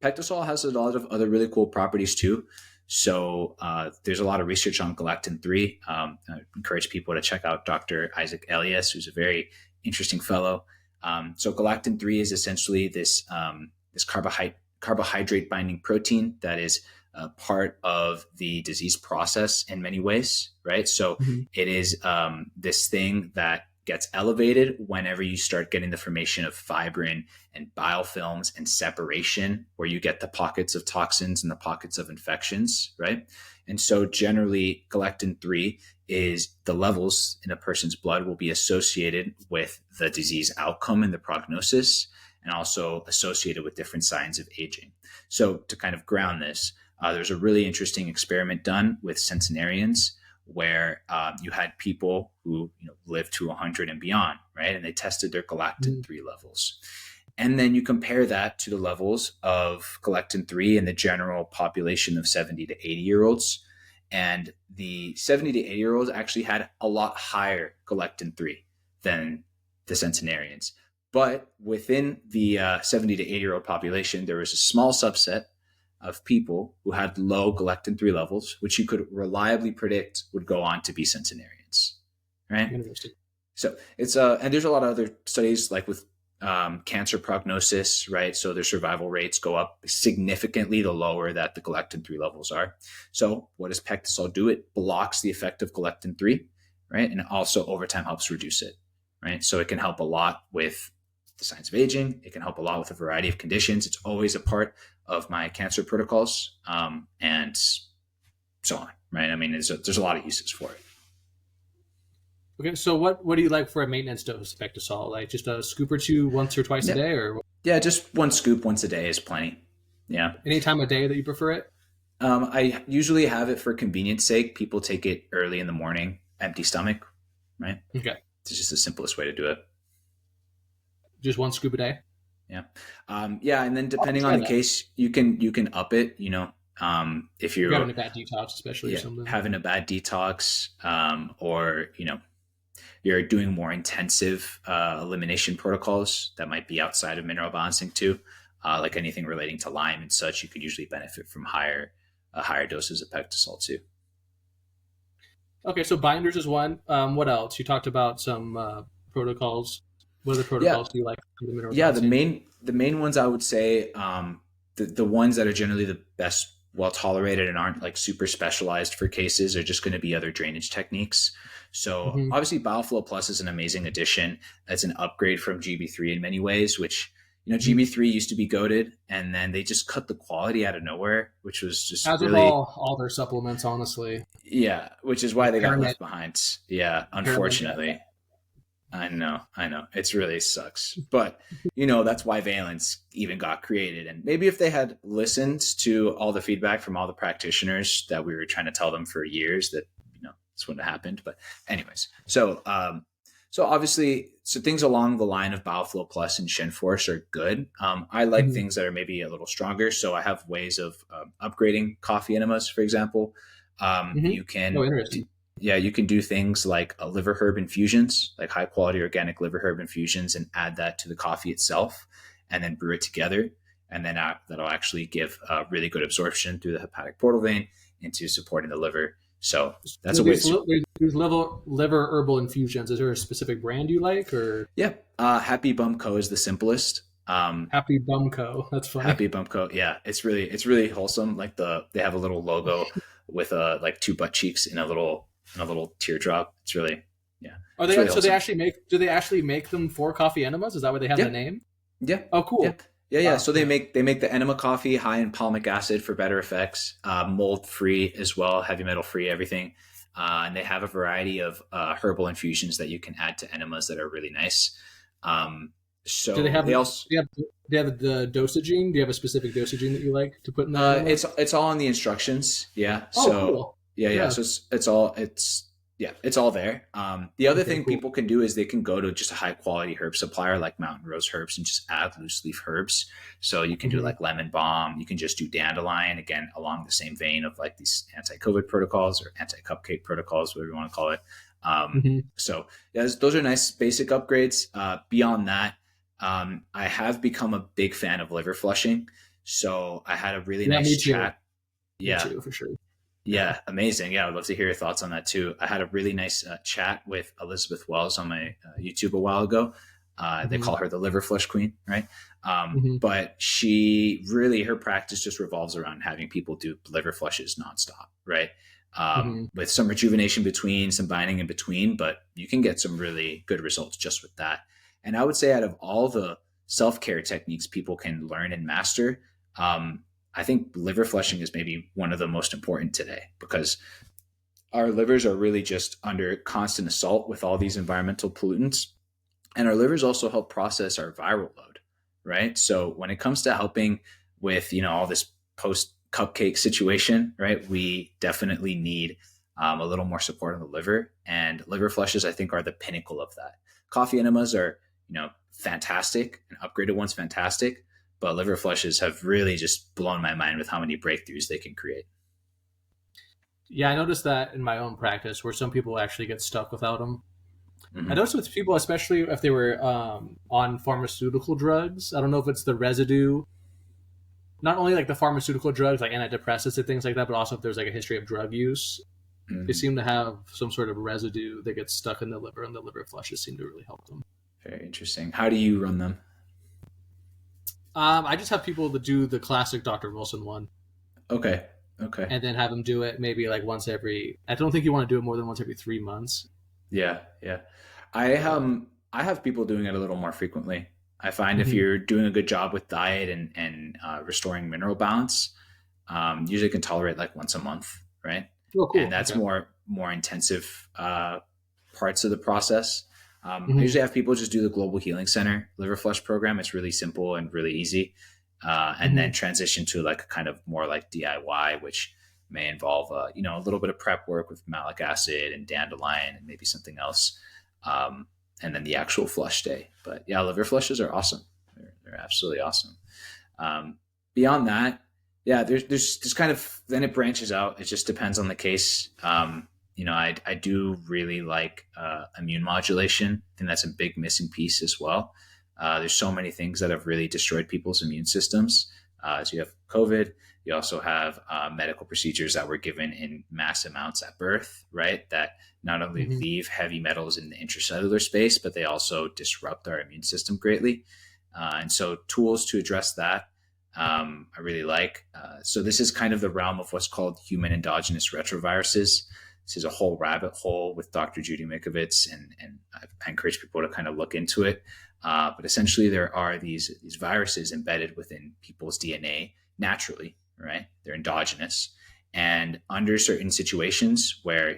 Pectosol has a lot of other really cool properties too. So there's a lot of research on galactin 3. I encourage people to check out Dr. Isaac Elias, who's a very interesting fellow. So galactin 3 is essentially this carbohydrate binding protein that is part of the disease process in many ways, right? So Mhm. it is this thing that gets elevated whenever you start getting the formation of fibrin and biofilms and separation, where you get the pockets of toxins and the pockets of infections, right? And so generally, galactin 3 is the levels in a person's blood will be associated with the disease outcome and the prognosis, and also associated with different signs of aging. So to kind of ground this, there's a really interesting experiment done with centenarians where you had people who lived to 100 and beyond, right? And they tested their galactin Mhm. 3 levels. And then you compare that to the levels of galactin 3 in the general population of 70 to 80-year-olds. And the 70 to 80-year-olds actually had a lot higher galactin 3 than the centenarians. But within the 70 to 80-year-old population, there was a small subset of people who had low galactin 3 levels, which you could reliably predict would go on to be centenarians, right? Interesting. So it's and there's a lot of other studies like with cancer prognosis, right? So their survival rates go up significantly the lower that the galactin 3 levels are. So what does Pectisol do? It blocks the effect of galactin 3, right? And it also over time helps reduce it, right? So it can help a lot with the signs of aging. It can help a lot with a variety of conditions. It's always a part of my cancer protocols, and so on, right? I mean, there's a lot of uses for it. Okay, so what do you like for a maintenance dose of Pectosol? Like just a scoop or two once or twice a Yeah, day, or yeah, just one scoop once a day is plenty. Yeah. any time of day that you prefer it? I usually have it for convenience sake. People take it early in the morning, empty stomach, right? Okay, It's just the simplest way to do it. just one scoop a day. Yeah. Yeah. And then I'll depending on try the that. case, you can up it, if If you're you're having a bad detox, especially or yeah, something. having a bad detox, or, you're doing more intensive elimination protocols that might be outside of mineral balancing too, like anything relating to Lyme and such, you could usually benefit from higher doses of Pectisol too. Okay, so binders is one. What else? You talked about some protocols. What other Yeah, protocols do you like for the mineral yeah. The balancing? main the main ones I would say, the ones that are generally the best well tolerated and aren't like super specialized for cases are just going to be other drainage techniques. So Hmm. obviously BioFlow Plus is an amazing addition. It's an upgrade from GB3 in many ways, which, Hmm. GB3 used to be goated, and then they just cut the quality out of nowhere, which was just As with really, all their supplements, honestly, yeah, which is why like they got pyramid, left behind. Yeah, pyramid. Yeah, unfortunately. I know. It's really sucks. But, that's why Valence even got created. And maybe if they had listened to all the feedback from all the practitioners that we were trying to tell them for years, that, this wouldn't have happened. But anyways, so obviously, so things along the line of BioFlow Plus and ShinForce are good. I like hmm. things that are maybe a little stronger. So I have ways of upgrading coffee enemas, for example. Hmm. You Oh, can interesting. Yeah, you can do things like liver herb infusions, like high quality organic liver herb infusions, and add that to the coffee itself, and then brew it together. And then that'll actually give really good absorption through the hepatic portal vein into supporting the liver. So that's a With way these to, liver herbal infusions, is there a specific brand you like, or yeah. Happy Bum Co is the simplest. Happy Bumco? That's funny. Happy Bump Co. Yeah, it's really wholesome. Like they have a little logo with like two butt cheeks in a little teardrop. It's really, yeah, Are it's they really so they wholesome. actually make? Do they actually make them for coffee enemas? Is that why they have the Yeah, name? yeah, Oh, yeah, cool. yeah. Wow. So they Yeah. make the enema coffee high in palmic acid for better effects, mold free as well, heavy metal free, everything. And they have a variety of herbal infusions that you can add to enemas that are really nice. Um, Do they so have? they Do also they have the dosaging? Do you have a specific dosaging that you like to put in the enema? it's all in the instructions. Yeah. Oh, So cool. yeah. Yeah. So it's all there. The other Okay. thing Cool. people can do is they can go to just a high quality herb supplier like Mountain Rose Herbs and just add loose leaf herbs. So you can do Hmm. like lemon balm. You can just do dandelion, again along the same vein of like these anti COVID protocols or anti cupcake protocols, whatever you want to call it. Hmm. So yeah, those are nice basic upgrades. Beyond that, I have become a big fan of liver flushing. So I had a really Yeah. Me nice too. chat. Me Yeah, too, for sure. Yeah. yeah, amazing. Yeah, I'd love to hear your thoughts on that too. I had a really nice chat with Elizabeth Wells on my YouTube a while ago. They Hmm. call her the liver flush queen, right? Hmm. But she really, her practice just revolves around having people do liver flushes nonstop, right? Hmm. With some rejuvenation between, some binding in between, but you can get some really good results just with that. And I would say, out of all the self care techniques people can learn and master, I think liver flushing is maybe one of the most important today, because our livers are really just under constant assault with all these environmental pollutants. And our livers also help process our viral load, right? So when it comes to helping with, all this post cupcake situation, right, we definitely need a little more support on the liver. And liver flushes, I think, are the pinnacle of that. Coffee enemas are, fantastic, and upgraded ones fantastic. But liver flushes have really just blown my mind with how many breakthroughs they can create. Yeah, I noticed that in my own practice, where some people actually get stuck without them. I Mm-hmm. noticed with people, especially if they were on pharmaceutical drugs. I don't know if it's the residue, not only like the pharmaceutical drugs, like antidepressants and things like that, but also if there's like a history of drug use. They Mm-hmm. seem to have some sort of residue that gets stuck in the liver, and the liver flushes seem to really help them. Very interesting. How do you run them? I just have people that do the classic Dr. Wilson one, Okay. Okay. and then have them do it maybe like once every. I don't think you want to do it more than once every 3 months. Yeah. Yeah. I Um, I have people doing it a little more frequently. I find if mhm. you're doing a good job with diet and restoring mineral balance, usually can tolerate like once a month, right? Oh, And cool. that's Okay. more intensive parts of the process. I Hmm. usually have people just do the Global Healing Center liver flush program. It's really simple and really easy, and then Hmm. transition to like a kind of more like DIY, which may involve a little bit of prep work with malic acid and dandelion and maybe something else, um, and then the actual flush day. But yeah, liver flushes are awesome. They're absolutely awesome. Um, Beyond that, yeah, there's kind of, then it branches out. It just depends on the case. I do really like immune modulation. I think that's a big missing piece as well. There's so many things that have really destroyed people's immune systems. So you have COVID. You also have medical procedures that were given in mass amounts at birth, right? That not only Hmm. leave heavy metals in the intracellular space, but they also disrupt our immune system greatly. And so tools to address that I really like. So this is kind of the realm of what's called human endogenous retroviruses. This is a whole rabbit hole with Dr. Judy Mikovits, and I encourage people to kind of look into it. But essentially, there are these viruses embedded within people's DNA naturally, right? They're endogenous, and under certain situations where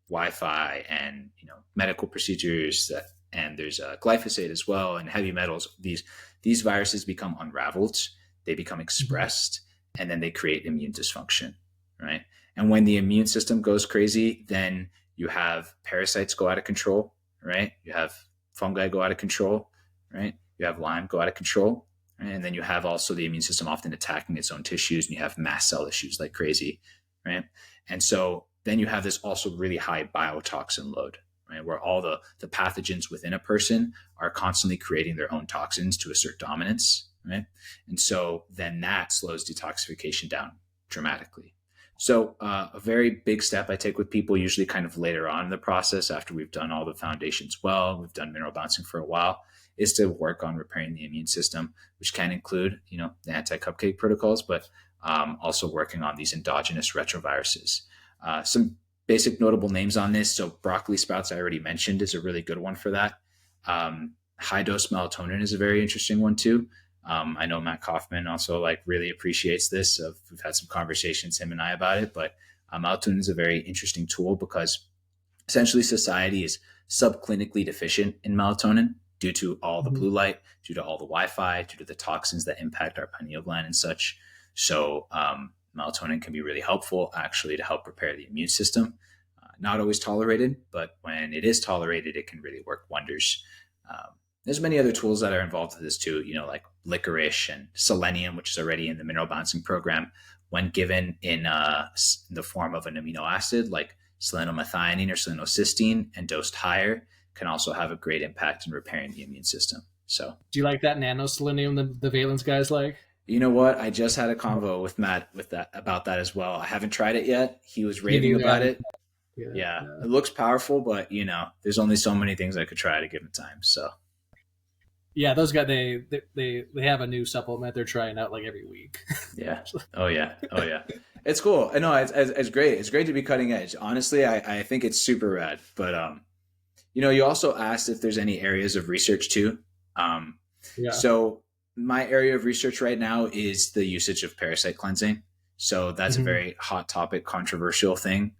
Wi-Fi and medical procedures and there's glyphosate as well and heavy metals, these viruses become unraveled, they become expressed, and then they create immune dysfunction, right? And when the immune system goes crazy, then you have parasites go out of control, right? You have fungi go out of control, right? You have Lyme go out of control, right? And then you have also the immune system often attacking its own tissues, and you have mast cell issues like crazy, right? And so then you have this also really high biotoxin load, right? Where all the pathogens within a person are constantly creating their own toxins to assert dominance, right? And so then that slows detoxification down dramatically. So a very big step I take with people, usually kind of later on in the process, after we've done all the foundations well, we've done mineral balancing for a while, is to work on repairing the immune system, which can include, the anti-cupcake protocols, but also working on these endogenous retroviruses. Some basic notable names on this. So broccoli sprouts, I already mentioned, is a really good one for that. High dose melatonin is a very interesting one too. I know Matt Kaufman also really appreciates this. We've had some conversations, him and I, about it, but melatonin is a very interesting tool because essentially society is subclinically deficient in melatonin due to all the blue light, due to all the Wi-Fi, due to the toxins that impact our pineal gland and such. So melatonin can be really helpful actually to help repair the immune system. Not always tolerated, but when it is tolerated, it can really work wonders. There's many other tools that are involved with this too, like licorice and selenium, which is already in the mineral balancing program. When given in the form of an amino acid like selenomethionine or selenocysteine and dosed higher, can also have a great impact in repairing the immune system. So, do you like that nanoselenium the Valence guys like? You know what? I just had a convo with Matt about that as well. I haven't tried it yet. He was raving about it. Yeah, it looks powerful, but there's only so many things I could try at a given time. So. Yeah, those guys they have a new supplement they're trying out every week. Yeah. Oh yeah. It's cool. I know it's great. It's great to be cutting edge. Honestly, I think it's super rad. But you also asked if there's any areas of research too. Yeah. So my area of research right now is the usage of parasite cleansing. So that's a very hot topic, controversial thing.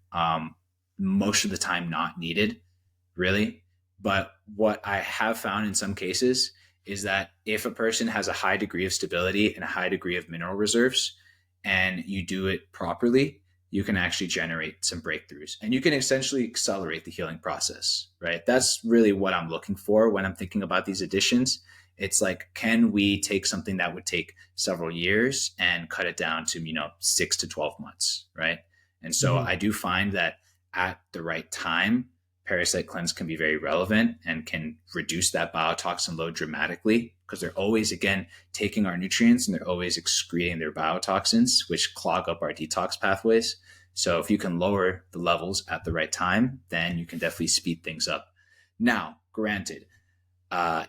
Most of the time not needed, really. But what I have found in some cases is that if a person has a high degree of stability and a high degree of mineral reserves and you do it properly, you can actually generate some breakthroughs and you can essentially accelerate the healing process, right? That's really what I'm looking for when I'm thinking about these additions. It's like, can we take something that would take several years and cut it down to, 6 to 12 months, right? And so I do find that at the right time, parasite cleanse can be very relevant and can reduce that biotoxin load dramatically because they're always, again, taking our nutrients and they're always excreting their biotoxins, which clog up our detox pathways. So if you can lower the levels at the right time, then you can definitely speed things up. Now, granted,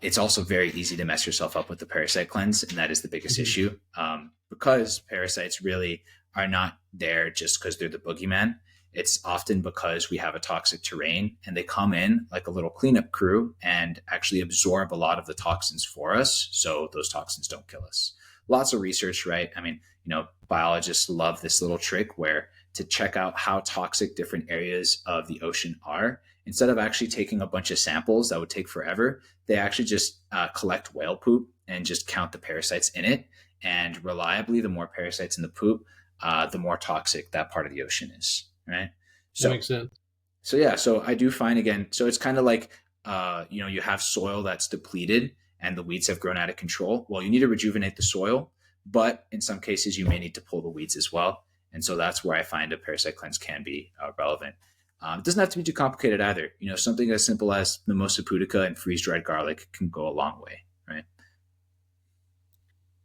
it's also very easy to mess yourself up with the parasite cleanse, and that is the biggest issue because parasites really are not there just because they're the boogeyman. It's often because we have a toxic terrain and they come in like a little cleanup crew and actually absorb a lot of the toxins for us. So those toxins don't kill us. Lots of research, right? I mean, biologists love this little trick where to check out how toxic different areas of the ocean are, instead of actually taking a bunch of samples that would take forever, they actually just collect whale poop and just count the parasites in it. And reliably, the more parasites in the poop, the more toxic that part of the ocean is. Right. So that makes sense. So yeah, so I do find again, so it's kind of like, you have soil that's depleted and the weeds have grown out of control. Well, you need to rejuvenate the soil, but in some cases you may need to pull the weeds as well. And so that's where I find a parasite cleanse can be relevant. It doesn't have to be too complicated either. Something as simple as mimosa pudica and freeze-dried garlic can go a long way. Right.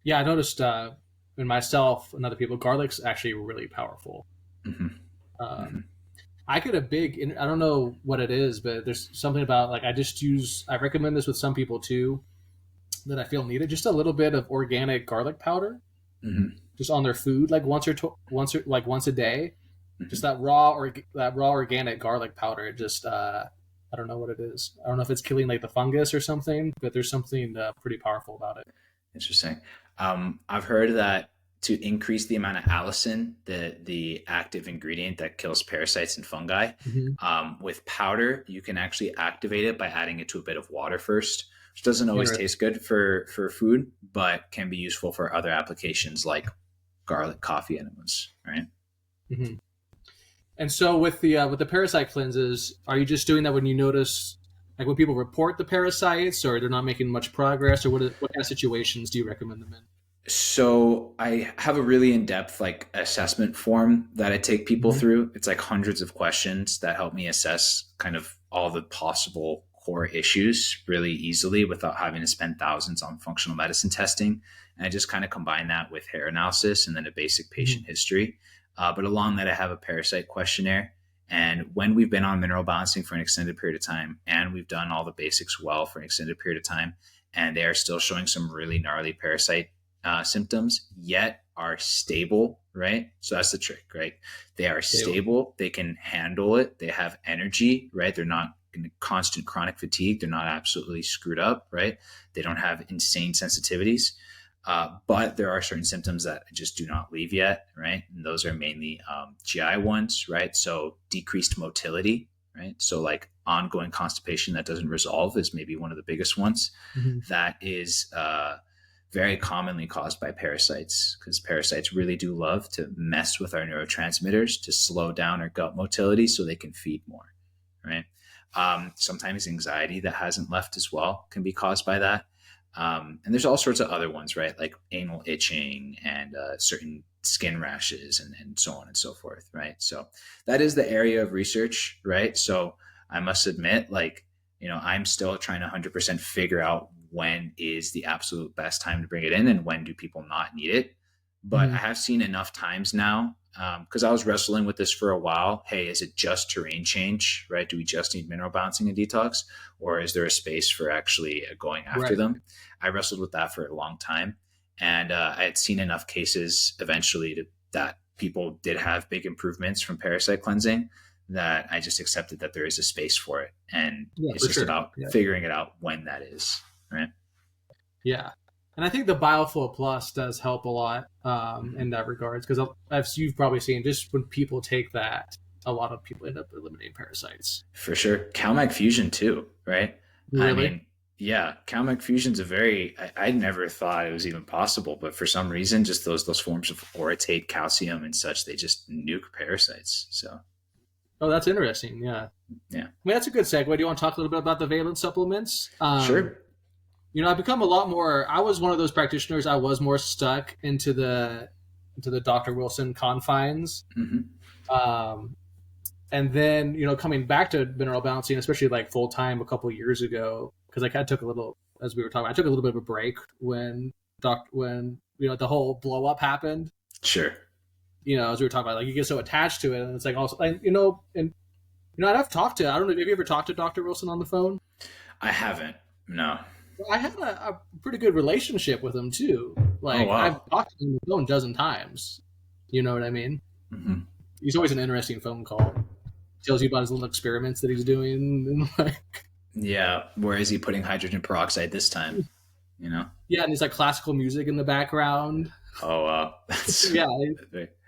Yeah. I noticed in myself and other people, garlic's actually really powerful. I get a big, I don't know what it is, but there's something about I recommend this with some people too that I feel needed just a little bit of organic garlic powder. Mhm. just on their food, like once a day. Just Mhm. that raw organic garlic powder. It just I don't know what it is. I don't know if it's killing like the fungus or something, but there's something pretty powerful about it. Interesting. I've heard that to increase the amount of allicin, the active ingredient that kills parasites and fungi, Mm-hmm. with powder, you can actually activate it by adding it to a bit of water first, which doesn't always Interesting. taste good for food, but can be useful for other applications like garlic coffee enemas, right? Mm-hmm. And so with the parasite cleanses, are you just doing that when you notice, like when people report the parasites, or they're not making much progress, or what kind of situations do you recommend them in? So I have a really in-depth like assessment form that I take people Mm-hmm. through. It's like hundreds of questions that help me assess kind of all the possible core issues really easily without having to spend thousands on functional medicine testing. And I just kind of combine that with hair analysis and then a basic Mm-hmm. patient history. But along that, I have a parasite questionnaire. And when we've been on mineral balancing for an extended period of time and we've done all the basics well for an extended period of time, and they are still showing some really gnarly parasite symptoms, yet are stable, right? So that's the trick, right? They are Stable. stable. They can handle it. They have energy, right? They're not in constant chronic fatigue. They're not absolutely screwed up, right? They don't have insane sensitivities. But there are certain symptoms that just do not leave yet, right? And those are mainly GI ones, right? So decreased motility, right? So like ongoing constipation that doesn't resolve is maybe one of the biggest ones. Mm-hmm. That is very commonly caused by parasites, because parasites really do love to mess with our neurotransmitters to slow down our gut motility so they can feed more, right? Sometimes anxiety that hasn't left as well can be caused by that. And there's all sorts of other ones, right? Like anal itching and certain skin rashes and so on and so forth, right? So that is the area of research, right? So I must admit, like, I'm still trying to 100% figure out when is the absolute best time to bring it in and when do people not need it. But Mm-hmm. I have seen enough times now, because I was wrestling with this for a while. Hey, is it just terrain change, right? Do we just need mineral balancing and detox, or is there a space for actually going after Right. them? I wrestled with that for a long time, and I had seen enough cases eventually that people did have big improvements from parasite cleansing that I just accepted that there is a space for it, and Yeah, it's for just sure. about Yeah. figuring it out when that is, right? Yeah. And I think the Bioflow Plus does help a lot Mm-hmm. in that regards, because as you've probably seen, just when people take that, a lot of people end up eliminating parasites. For sure. CalMag Fusion too, right? I Really? mean, yeah, CalMag Fusion's a very I never thought it was even possible, but for some reason just those forms of orotate, calcium and such, they just nuke parasites. So Oh, that's interesting. Yeah. I yeah. mean, that's a good segue. Do you want to talk a little bit about the valence supplements? Sure. I've become a lot more. I was one of those practitioners. I was more stuck into the Dr. Wilson confines. Mm-hmm. Um, and then coming back to mineral balancing, especially like full time a couple of years ago, because I kind of took a little, as we were talking, I took a little bit of a break when the whole blow up happened. Sure. As we were talking about, like you get so attached to it, and it's like also, and I've talked to. I don't know. Have you ever talked to Dr. Wilson on the phone? I haven't. No. I have a pretty good relationship with him too. Oh Like I've wow. talked to him on the phone a dozen times. You know what I mean? Mm-hmm. He's always an interesting phone call. Tells you about his little experiments that he's doing, and like Yeah. Where is he putting hydrogen peroxide this time? You know? yeah, and there's like classical music in the background. Oh wow. That's Yeah,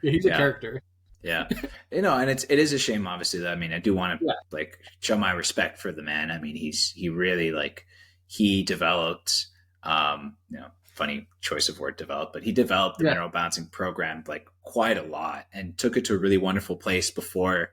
he's a yeah. character. Yeah, and it is a shame, obviously. That I mean, I do want to Yeah, like show my respect for the man. I mean, he really like he developed, funny choice of word developed, but he developed the yeah, mineral balancing program like quite a lot and took it to a really wonderful place before,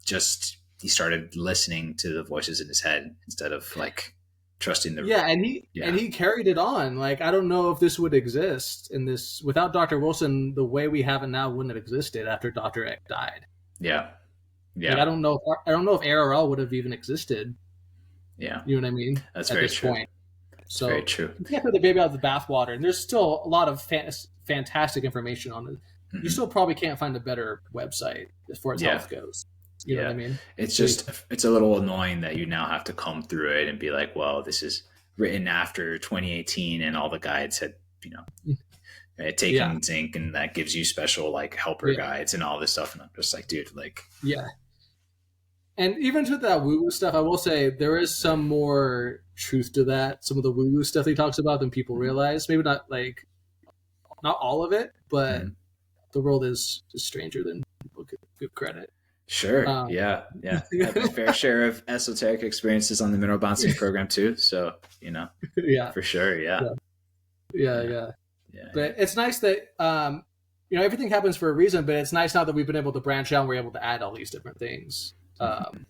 just he started listening to the voices in his head instead of like trusting the yeah, and he yeah carried it on. Like I don't know if this would exist in this without Dr. Wilson. The way we have it now wouldn't have existed after Dr. Eck died. yeah Like yeah I don't know if ARL would have even existed. yeah. You know what I mean? That's At very this true. point. It's very So true. you can't throw the baby out with the bathwater. And there's still a lot of fantastic information on it. You Hmm. still probably can't find a better website as far as Yeah. health goes. You know what Yeah. I mean? It's So just, it's a little annoying that you now have to comb through it and be like, well, this is written after 2018 and all the guides had, you know, right? Yeah. Taking zinc, and that gives you special like helper Yeah. guides and all this stuff. And I'm just like, dude, like, Yeah. And even to that woo woo stuff, I will say there is some more truth to that. Some of the woo woo stuff he talks about than people mhm, realize. Maybe not like not all of it, but mhm. the world is stranger than people could give credit. Sure. Um, Yeah. Yeah. Had my fair share of esoteric experiences on the mineral balancing program too. So, yeah, for sure. Yeah. yeah, yeah, Yeah. yeah. Yeah. Yeah. But it's nice that everything happens for a reason. But it's nice now that we've been able to branch out. And we're able to add all these different things. Mhm,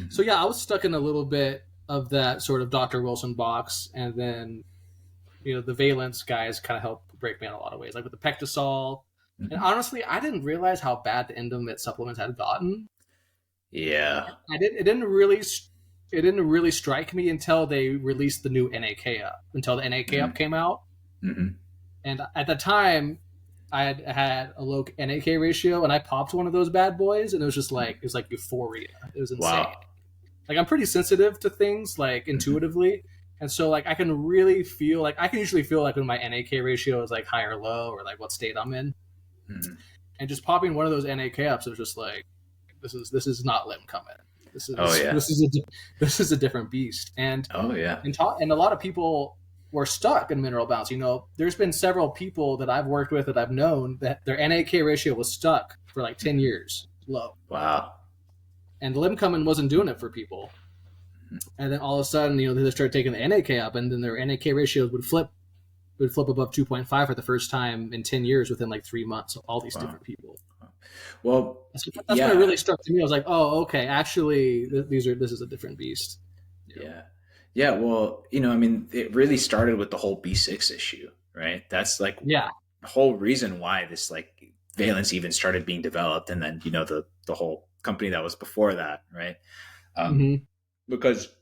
So mhm, yeah, I was stuck in a little bit of that sort of Dr. Wilson box, and then the valence guys kind of helped break me in a lot of ways, like with the pectosol. And mhm. honestly, I didn't realize how bad the Endomit supplements had gotten. Yeah. I did. It didn't really strike me until they released the new NAK up. Until the NAK up Mhm, came out, mhm. and at the time, I had a low NAK ratio, and I popped one of those bad boys, and it was like euphoria. It was insane. Wow. Like I'm pretty sensitive to things like Mhm, intuitively, and so like I can really feel like I can usually feel like when my NAK ratio is like high or low, or like what state I'm in, mhm. and just popping one of those NAK ups, it was just like this is not limb coming. This Oh is yeah. this is a this is a different beast, and Oh yeah. and a lot of people were stuck in mineral balance. There's been several people that I've worked with that I've known that their NAK ratio was stuck for like 10 years low, Wow. and limb coming wasn't doing it for people. And then all of a sudden, they started taking the NAK up, and then their NAK ratios would flip above 2.5 for the first time in 10 years within like 3 months. All these Wow. different people. Well, That's when it yeah. really struck to me. I was like, oh, okay, actually, this is a different beast. Yeah. Yeah. Well, I mean, it really started with the whole B6 issue, right? That's like Yeah. the whole reason why this like valence even started being developed. And then, the whole company that was before that, right? Um, Mm-hmm. because,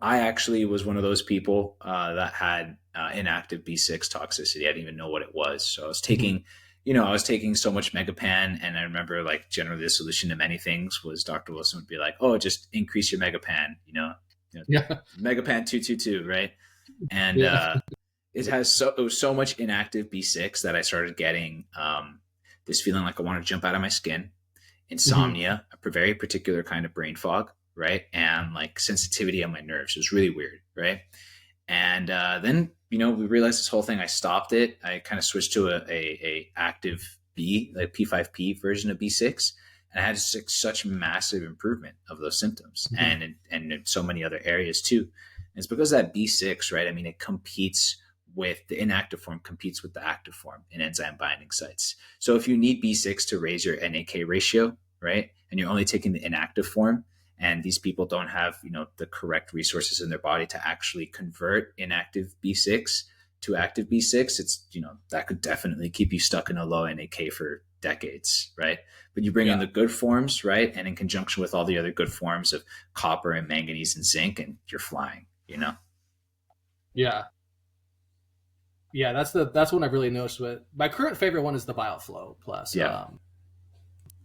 I actually was one of those people that had inactive B6 toxicity. I didn't even know what it was. So Mm-hmm. I was taking so much Megapan, and I remember like generally the solution to many things was Dr. Wilson would be like, "Oh, just increase your Megapan," Yeah. Megapan 222, right? And Yeah. it was so much inactive B6 that I started getting this feeling like I want to jump out of my skin, Mm-hmm. insomnia, a very particular kind of brain fog, right? And like sensitivity on my nerves. It was really weird, right? And then we realized this whole thing. I stopped it. I kind of switched to a active B, like P5P version of B6, and I had such massive improvement of those symptoms, Mm-hmm. and in so many other areas too. And it's because that B6, right? I mean, it competes with the inactive form, competes with the active form in enzyme binding sites. So if you need B6 to raise your NAK ratio, right, and you're only taking the inactive form, and these people don't have the correct resources in their body to actually convert inactive B6 to active B6, it's that could definitely keep you stuck in a low NAK for decades, right? But you bring in Yeah. the good forms, right, and in conjunction with all the other good forms of copper and manganese and zinc, and you're flying. Yeah. Yeah. That's one I've really noticed with my current favorite one is the BioFlow Plus. Yeah.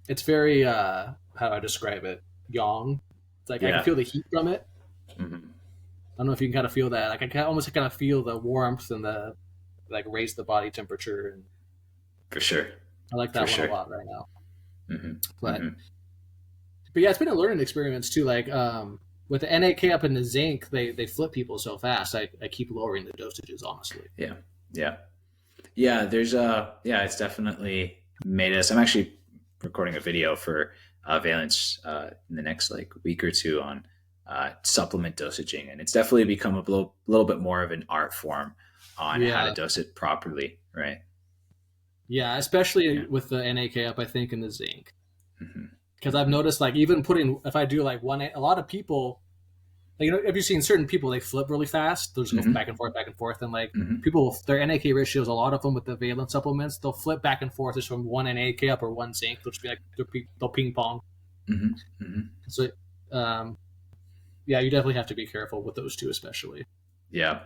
It's very how do I describe it? Yang. It's like I can Yeah. feel the heat from it. Hmm. I don't know if you can kind of feel that. Like I can almost kind of feel the warmth and the like raise the body temperature, and For sure. I like For that one a sure. lot right now. Hmm. But Hmm. but yeah, it's been a learning experience too. Like with the NAK up in the zinc, they flip people so fast. I keep lowering the dosages honestly. Yeah. Yeah. Yeah, it's definitely made us. I'm actually recording a video for Valence in the next like week or two on supplement dosaging, and it's definitely become a little bit more of an art form on how to Yeah, dose it properly, right? yeah, especially Yeah. with the NAK up, I think in the zinc, Hmm. because I've Hmm. noticed like even putting if I do like a lot of people like, have you seen certain people they flip really fast? They'll just go Hmm. back and forth, and like Hmm. people their NAK ratios, a lot of them with the valent supplements, they'll flip back and forth just from one NAK up or one zinc. They'll just be like they'll ping pong. Hmm. Hmm. So, um, yeah, you definitely have to be careful with those two, especially. Yeah.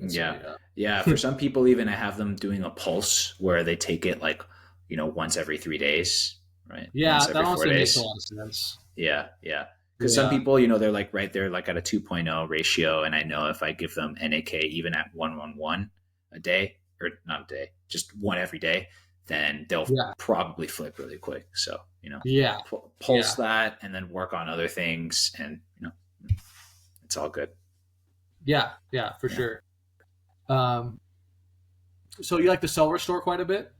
So Yeah. yeah, Yeah. For some people, even I have them doing a pulse where they take it like, once every 3 days, right? yeah, Once that every four honestly makes a days. lot of sense. Yeah, yeah. Because some Yeah, people, they're like right there, like at a 2.0 ratio. And I know if I give them NAK even at 111 a day, or not a day, just one every day, then they'll Yeah. probably flip really quick. So, Yeah. pulse Yeah. that and then work on other things, and it's all good. Yeah. Yeah. For Yeah. sure. Um, so you like the cell restore quite a bit?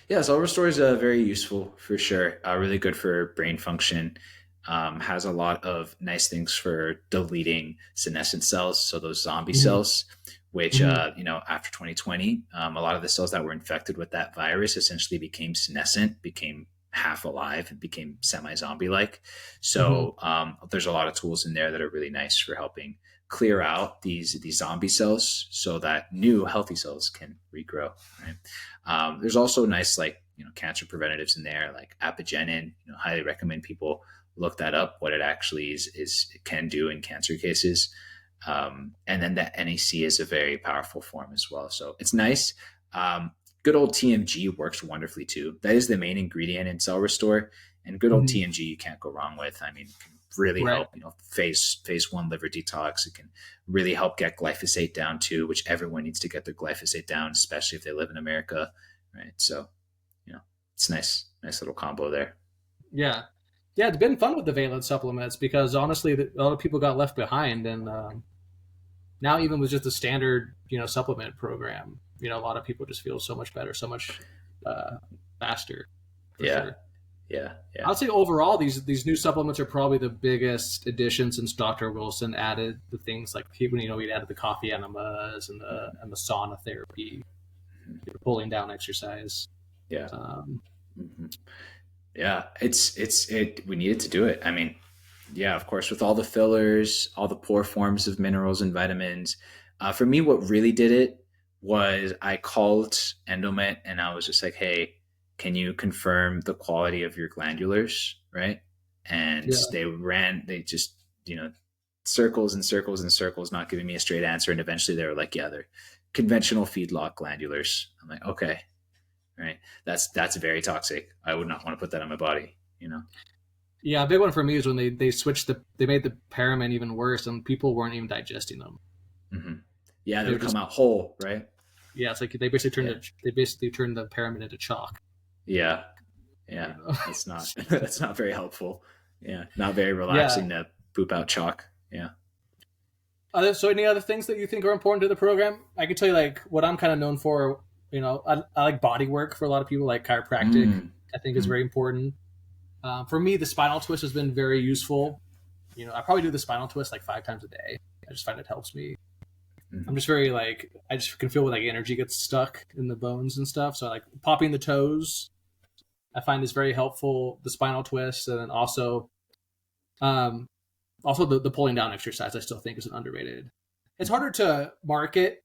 Yeah, Soul Restore is very useful for sure. Really good for brain function. Has a lot of nice things for deleting senescent cells, so those zombie Hmm. cells, which Hmm. after 2020, a lot of the cells that were infected with that virus essentially became senescent, became half alive, and became semi-zombie like. Hmm. So there's a lot of tools in there that are really nice for helping clear out these zombie cells so that new healthy cells can regrow. Right. There's also nice cancer preventatives in there, like apigenin. Highly recommend people look that up. What it actually is it can do in cancer cases. And then the NAC is a very powerful form as well. So it's nice. Good old TMG works wonderfully too. That is the main ingredient in Cell Restore, and good old Hmm. TMG you can't go wrong with. I mean, it can really Right. help. Phase one liver detox. It can really help get glyphosate down too, which everyone needs to get their glyphosate down, especially if they live in America, right? So it's nice little combo there. Yeah. Yeah. It's been fun with the valence supplements because honestly, a lot of people got left behind, and now even with just the standard, supplement program, a lot of people just feel so much better, so much uh, faster, for Yeah, sure. yeah, yeah. I'd say overall, these new supplements are probably the biggest addition since Dr. Wilson added the things like when we added the coffee enemas and the sauna therapy, pulling down exercise. Yeah. Um, Mhm. Yeah, it. We needed to do it. I mean, yeah, of course, with all the fillers, all the poor forms of minerals and vitamins. For me, what really did it was I called Endomet and I was just like, "Hey, can you confirm the quality of your glandulars?" Right? And yeah, they just circles and circles and circles, not giving me a straight answer. And eventually, they were like, "Yeah, they're conventional feedlot glandulars." I'm like, "Okay." Right. That's very toxic. I would not want to put that on my body. yeah. A big one for me is when they switched they made the Paramin even worse, and people weren't even digesting them. Hmm. Yeah, they They were would come just out whole, right? yeah. It's like Yeah, they basically turned the Paramin into chalk. yeah, yeah. You know? That's not that's not very helpful. Yeah, not very Yeah. relaxing to poop out chalk. Yeah. So any other things that you think are important to the program? I can tell you like what I'm kind of known for. I like body work for a lot of people, like chiropractic. Mm. I think is Mm. very important. For me, the spinal twist has been very useful. I probably do the spinal twist like 5 times a day. I just find it helps me. I'm Mm. just very like I just can feel when like energy gets stuck in the bones and stuff. So like popping the toes, I find is very helpful. The spinal twist, and then um, also the pulling down exercise, I still think is an underrated. It's harder to market,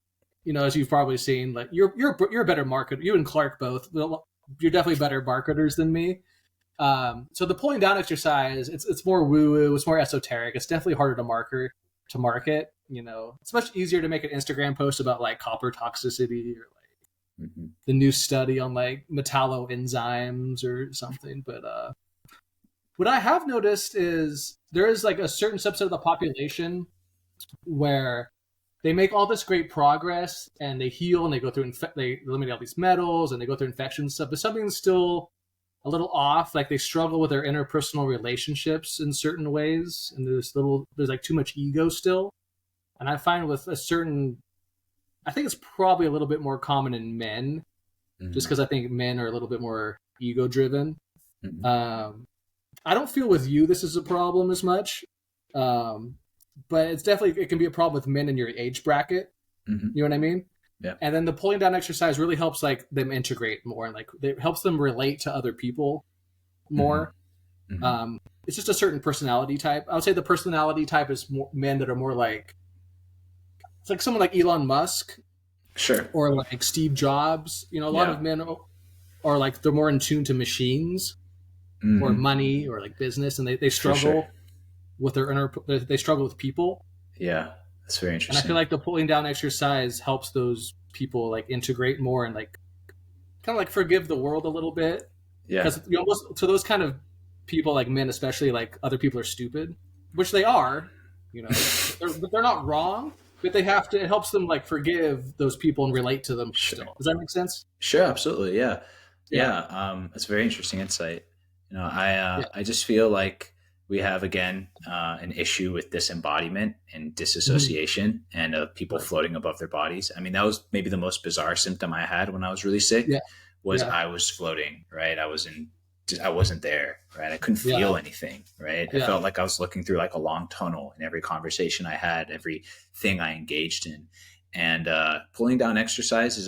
as you've probably seen. Like you're a better marketer. You and Clark both. You're definitely better marketers than me. So the pulling down exercise, it's more woo woo. It's more esoteric. It's definitely harder to market. It's much easier to make an Instagram post about like copper toxicity or like Mhm. the new study on like metalloenzymes or something. But what I have noticed is there is like a certain subset of the population where they make all this great progress and they heal and they go through they eliminate all these metals and they go through infections and stuff, but something's still a little off. Like they struggle with their interpersonal relationships in certain ways, and there's like too much ego still. And I find with a certain, I think it's probably a little bit more common in men, just Mhm. because I think men are a little bit more ego driven. Mhm. Um, I don't feel with you this is a problem as much, um, but it can be a problem with men in your age bracket. Mhm. You know what I mean? Yeah. And then the pulling down exercise really helps like them integrate more, and like it helps them relate to other people Mhm. more. Mhm. Um, it's just a certain personality type. I would say the personality type is more men that are more like it's like someone like Elon Musk Sure. or like Steve Jobs. A lot Yeah. of men are like they're more in tune to machines or Hmm. money or like business, and they For sure. struggle with they struggle with people. Yeah. That's very And I feel interesting. like the pulling down exercise helps those people like integrate more and like kind of like forgive the world a little bit, Yeah. because almost to those kind of people like men especially, like other people are stupid, which they are, but they're not wrong. but they have to. It helps them like forgive those people and relate to them Sure. still. Does that make sense? Sure, absolutely. Yeah. Yeah. Yeah. It's a very interesting insight. Yeah. I just feel like we have again an issue with disembodiment and Hmm. disassociation and people Right. floating above their bodies. I mean, that was maybe the most bizarre symptom I had when I was really sick Yeah. was Yeah. I was floating, right? I wasn't there, right? I couldn't Yeah. feel anything, right? I Yeah. felt like I was looking through like a long tunnel in every conversation I had, every thing I engaged in. And pulling down exercise is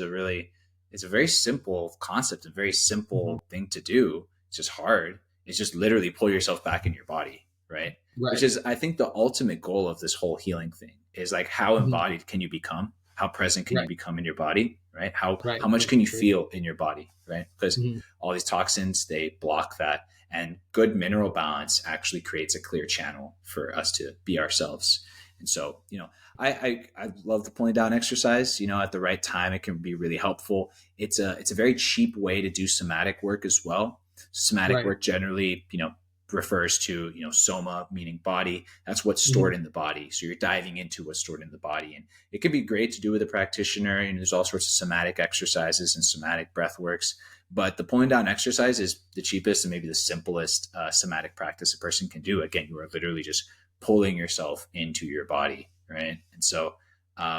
it's a very simple concept, a very Hmm. simple thing to do. It's just hard. It's just literally pull yourself back in your body, right? Which Right. is, I think, the ultimate goal of this whole healing thing is like how Hmm. embodied can you become? How present can you Right. become in your body, right? Right. How much That's can so you true. feel in your body, right? Because Hmm. all these toxins they block that, and good mineral balance actually creates a clear channel for us to be ourselves. And so, I love the pulling down exercise. At the right time, it can be really helpful. It's a very cheap way to do somatic work as well. Somatic Right. work generally, refers to soma, meaning body. That's what's stored Hmm. in the body. So you're diving into what's stored in the body, and it can be great to do with a practitioner. And there's all sorts of somatic exercises and somatic breath works. But the pulling down exercise is the cheapest and maybe the simplest somatic practice a person can do. Again, you are literally just pulling yourself into your body, right? And so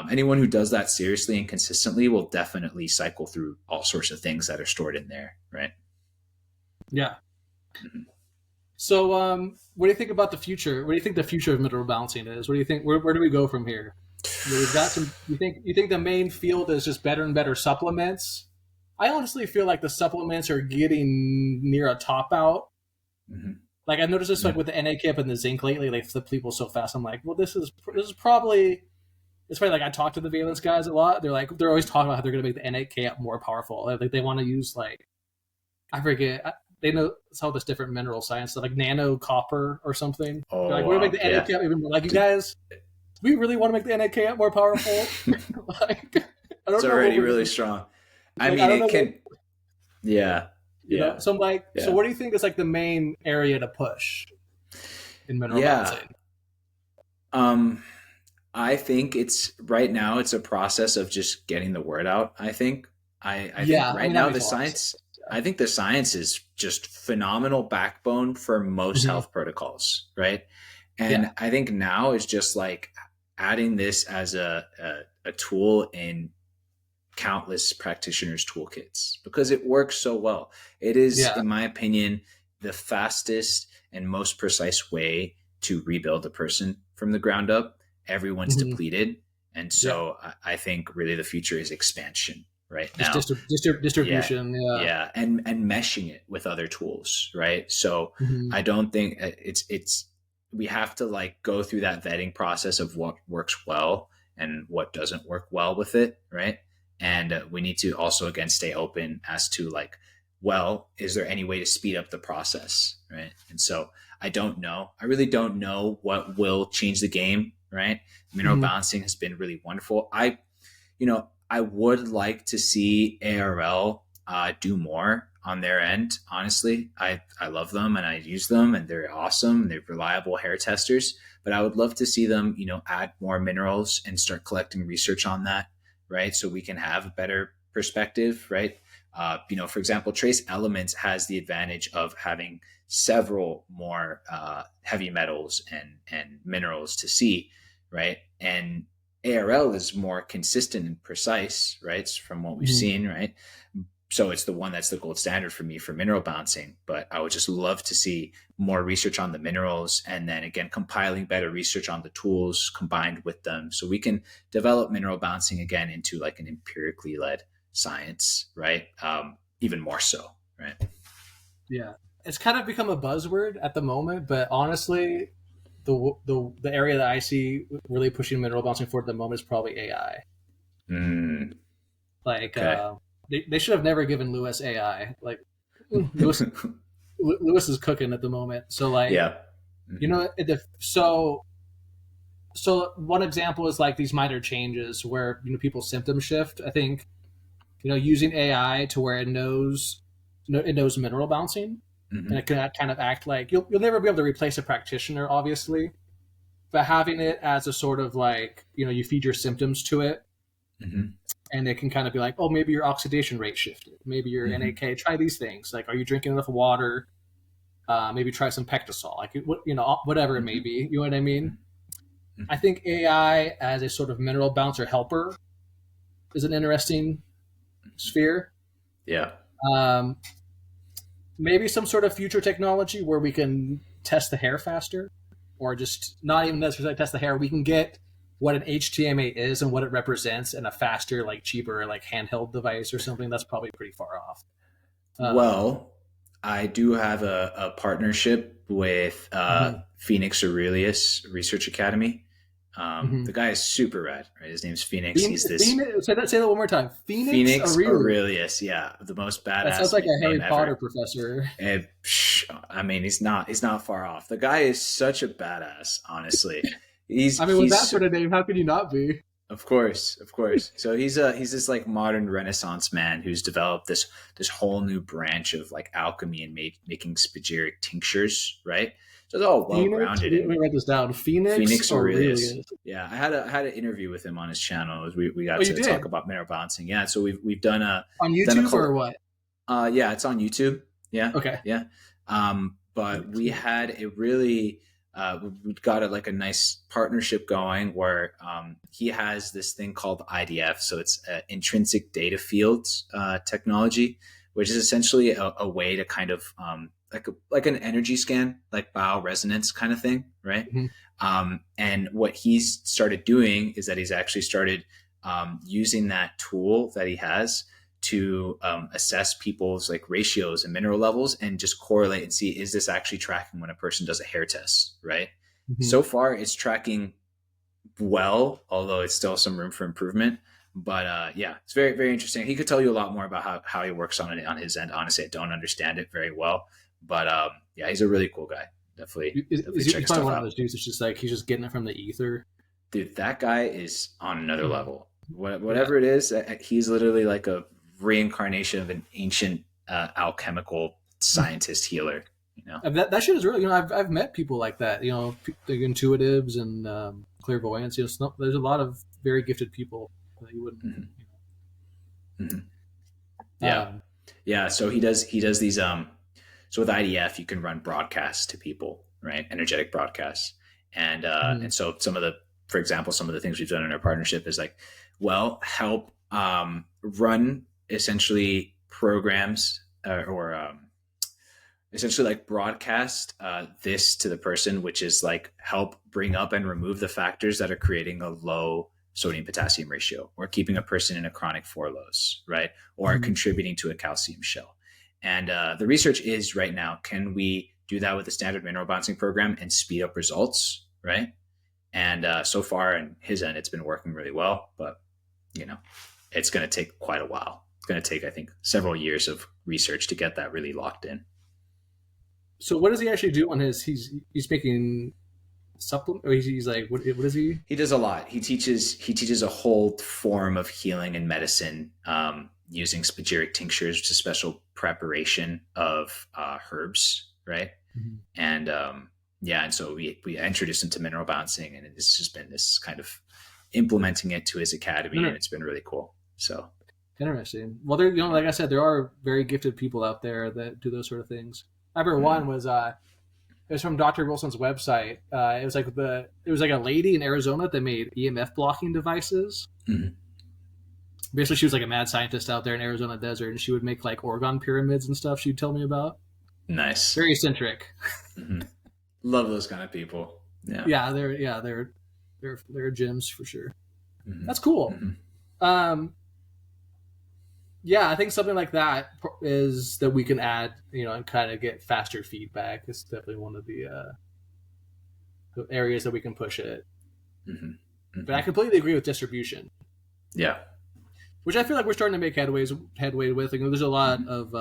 anyone who does that seriously and consistently will definitely cycle through all sorts of things that are stored in there, right? Yeah. Mhm. So, what do you think about the future? What do you think the future of mineral balancing is? What do you think? Where do we go from here? We've got some. You think the main field is just better and better supplements? I honestly feel like the supplements are getting near a top out. Mhm. Like I've noticed this like Yeah. with the NA camp and the zinc lately, they flip people so fast. I'm like, well, this is probably it's funny. Like I talk to the valence guys a lot. They're always talking about how they're going to make the NA camp more powerful. Like they want to use like I forget. They know it's all this different mineral science stuff, like nano copper or something. They're Oh like, we're gonna wow. make the NA Yeah. camp even more. Like, you guys, we really want to make the NA camp more powerful. Like, I It's don't know what already we're really gonna strong. I like. I mean, don't it know what can. Yeah. Yeah. So I'm like, so Yeah. what do you think is like the main area to push in mineral Yeah. balancing? Um, I think it's right now. It's a process of just getting the word out. I think Yeah, I right mean that now makes a lot of sense. I think the science is just phenomenal backbone for most Hmm. health protocols, right? Yeah. And I think now is just like adding this as a tool in countless practitioners' toolkits because it works so well. It is, Yeah. in my opinion, the fastest and most precise way to rebuild a person from the ground up. Everyone's Hmm. depleted. And Yeah. so I think really the future is expansion right Just now. Yeah. distribution. Yeah. Yeah. And meshing it with other tools. Right. So Hmm. I don't think we have to like go through that vetting process of what works well and what doesn't work well with it. Right. And we need to also again stay open as to like, well, is there any way to speed up the process? Right. And so I don't know. I really don't know what will change the game. Right. Mineral Hmm. balancing has been really wonderful. I would like to see ARL do more on their end. Honestly, I love them and I use them and they're awesome and they're reliable hair testers. But I would love to see them, add more minerals and start collecting research on that, right? So we can have a better perspective, right? For example, Trace Elements has the advantage of having several more heavy metals and minerals to see, right? And ARL is more consistent and precise, right? From what we've Hmm. seen, right? So it's the one that's the gold standard for me for mineral balancing. But I would just love to see more research on the minerals and then again compiling better research on the tools combined with them so we can develop mineral balancing again into like an empirically led science, right? Even more so, right? Yeah. It's kind of become a buzzword at the moment, but honestly, the area that I see really pushing mineral balancing forward at the moment is probably AI. Mm, Like, okay. they should have never given Lewis AI. Like, Lewis is cooking at the moment. So like, Yeah. Hmm. so one example is like these minor changes where people's symptoms shift. I think using AI to where it knows mineral balancing and Hmm. it can kind of act like you'll never be able to replace a practitioner, obviously, but having it as a sort of like, you feed your symptoms to it, Mm-hmm. and it can kind of be like, oh, maybe your oxidation rate shifted, maybe your Mm-hmm. NAK. Try these things. Like, are you drinking enough water? Maybe try some Pectosol. Like, whatever it may Mm-hmm. be. You know what I mean? I Mm-hmm. think AI as a sort of mineral balancer helper is an interesting sphere. Yeah. Um, Maybe some sort of future technology where we can test the hair faster, or just not even necessarily test the hair. We can get what an HTMA is and what it represents in a faster, like cheaper, like handheld device or something. That's probably pretty far off. Um, Well, I do have a partnership with mhm, Phoenix Aurelius Research Academy. mhm. The guy is super rad, right? His name's Phoenix. He's this Phoenix, say that one more time. Phoenix Phoenix Aurelius. Aurelius. Yeah, the most That sounds badass like a name Harry Potter ever. professor. I mean, he's not far off. The guy is such a badass. Honestly, I mean, with that he's sort of name, how could you not be? of course, of course. So he's this like modern Renaissance man who's developed this whole new branch of like alchemy and making spagyric tinctures, right? So it's all well Phoenix. grounded Let in me write this down. Phoenix Phoenix Aurelius. Aurelius. Yeah, I had an interview with him on his channel. We Oh, got you to talk did about mineral balancing. Yeah, so we've done on a YouTube or what? yeah, it's on YouTube. Yeah, Okay. yeah. But we had a really we got like a nice partnership going where he has this thing called IDF, so it's intrinsic data fields technology, which is essentially a way to kind of like an energy scan, like bioresonance kind of thing, right? Mhm. And what he's started doing is that he's actually started using that tool that he has to assess people's like ratios and mineral levels and just correlate and see, is this actually tracking when a person does a hair test, right? Mhm. So far it's tracking well, although it's still some room for improvement. But yeah, it's very, very interesting. He could tell you a lot more about how he works on it on his end. Honestly, I don't understand it very well, but yeah, he's a really cool guy. Definitely check He's his probably stuff one of out. those dudes that's just like he's just getting it from the ether. Dude, that guy is on another Mhm. level. Yeah. Whatever it is, he's literally like a reincarnation of an ancient alchemical scientist healer. You know. And that shit is really, I've met people like that, like intuitives and clairvoyants. There's a lot of very gifted people that you wouldn't. Mm-hmm. Mm-hmm. You Yeah, yeah. So he does these. So with IDF, you can run broadcasts to people, right? Energetic broadcasts, mhm. and so for example, some of the things we've done in our partnership is like, well, help run essentially programs or essentially like broadcast this to the person, which is like help bring up and remove the factors that are creating a low sodium potassium ratio or keeping a person in a chronic four lows, right? Or Mhm. contributing to a calcium shell. And the research is right now, can we do that with a standard mineral balancing program and speed up results, right? And so far on his end, it's been working really well, but you know, it's going to take quite a while. It's going to take, I think, several years of research to get that really locked in. So what does he actually do on his? He's making supplement. Or he's like, what is he? He does a lot. He teaches a whole form of healing and medicine using spagyric tinctures, which is a special preparation of herbs, right? Mhm. And yeah, and so we introduced him to mineral balancing, and it's just been this kind of implementing it to his academy, and it's been really cool. So Interesting. Well, there, like I said, there are very gifted people out there that do those sort of things. I remember one mm, was it was from Dr. Wilson's website. It was like a lady in Arizona that made EMF blocking devices. mm, Basically, she was like a mad scientist out there in Arizona desert, and she would make like orgone pyramids and stuff. She'd tell me about. nice. Very eccentric. Mm-hmm. Love those kind of people. Yeah. They're gems for sure. Mm-hmm. That's cool. Mm-hmm. Um, yeah, I think something like that is that we can add, and kind of get faster feedback. It's definitely one of the areas that we can push it. Mm-hmm. But I Mm-hmm. completely agree with distribution, Yeah. which I feel like we're starting to make headway with. Like, there's a lot Mm-hmm. of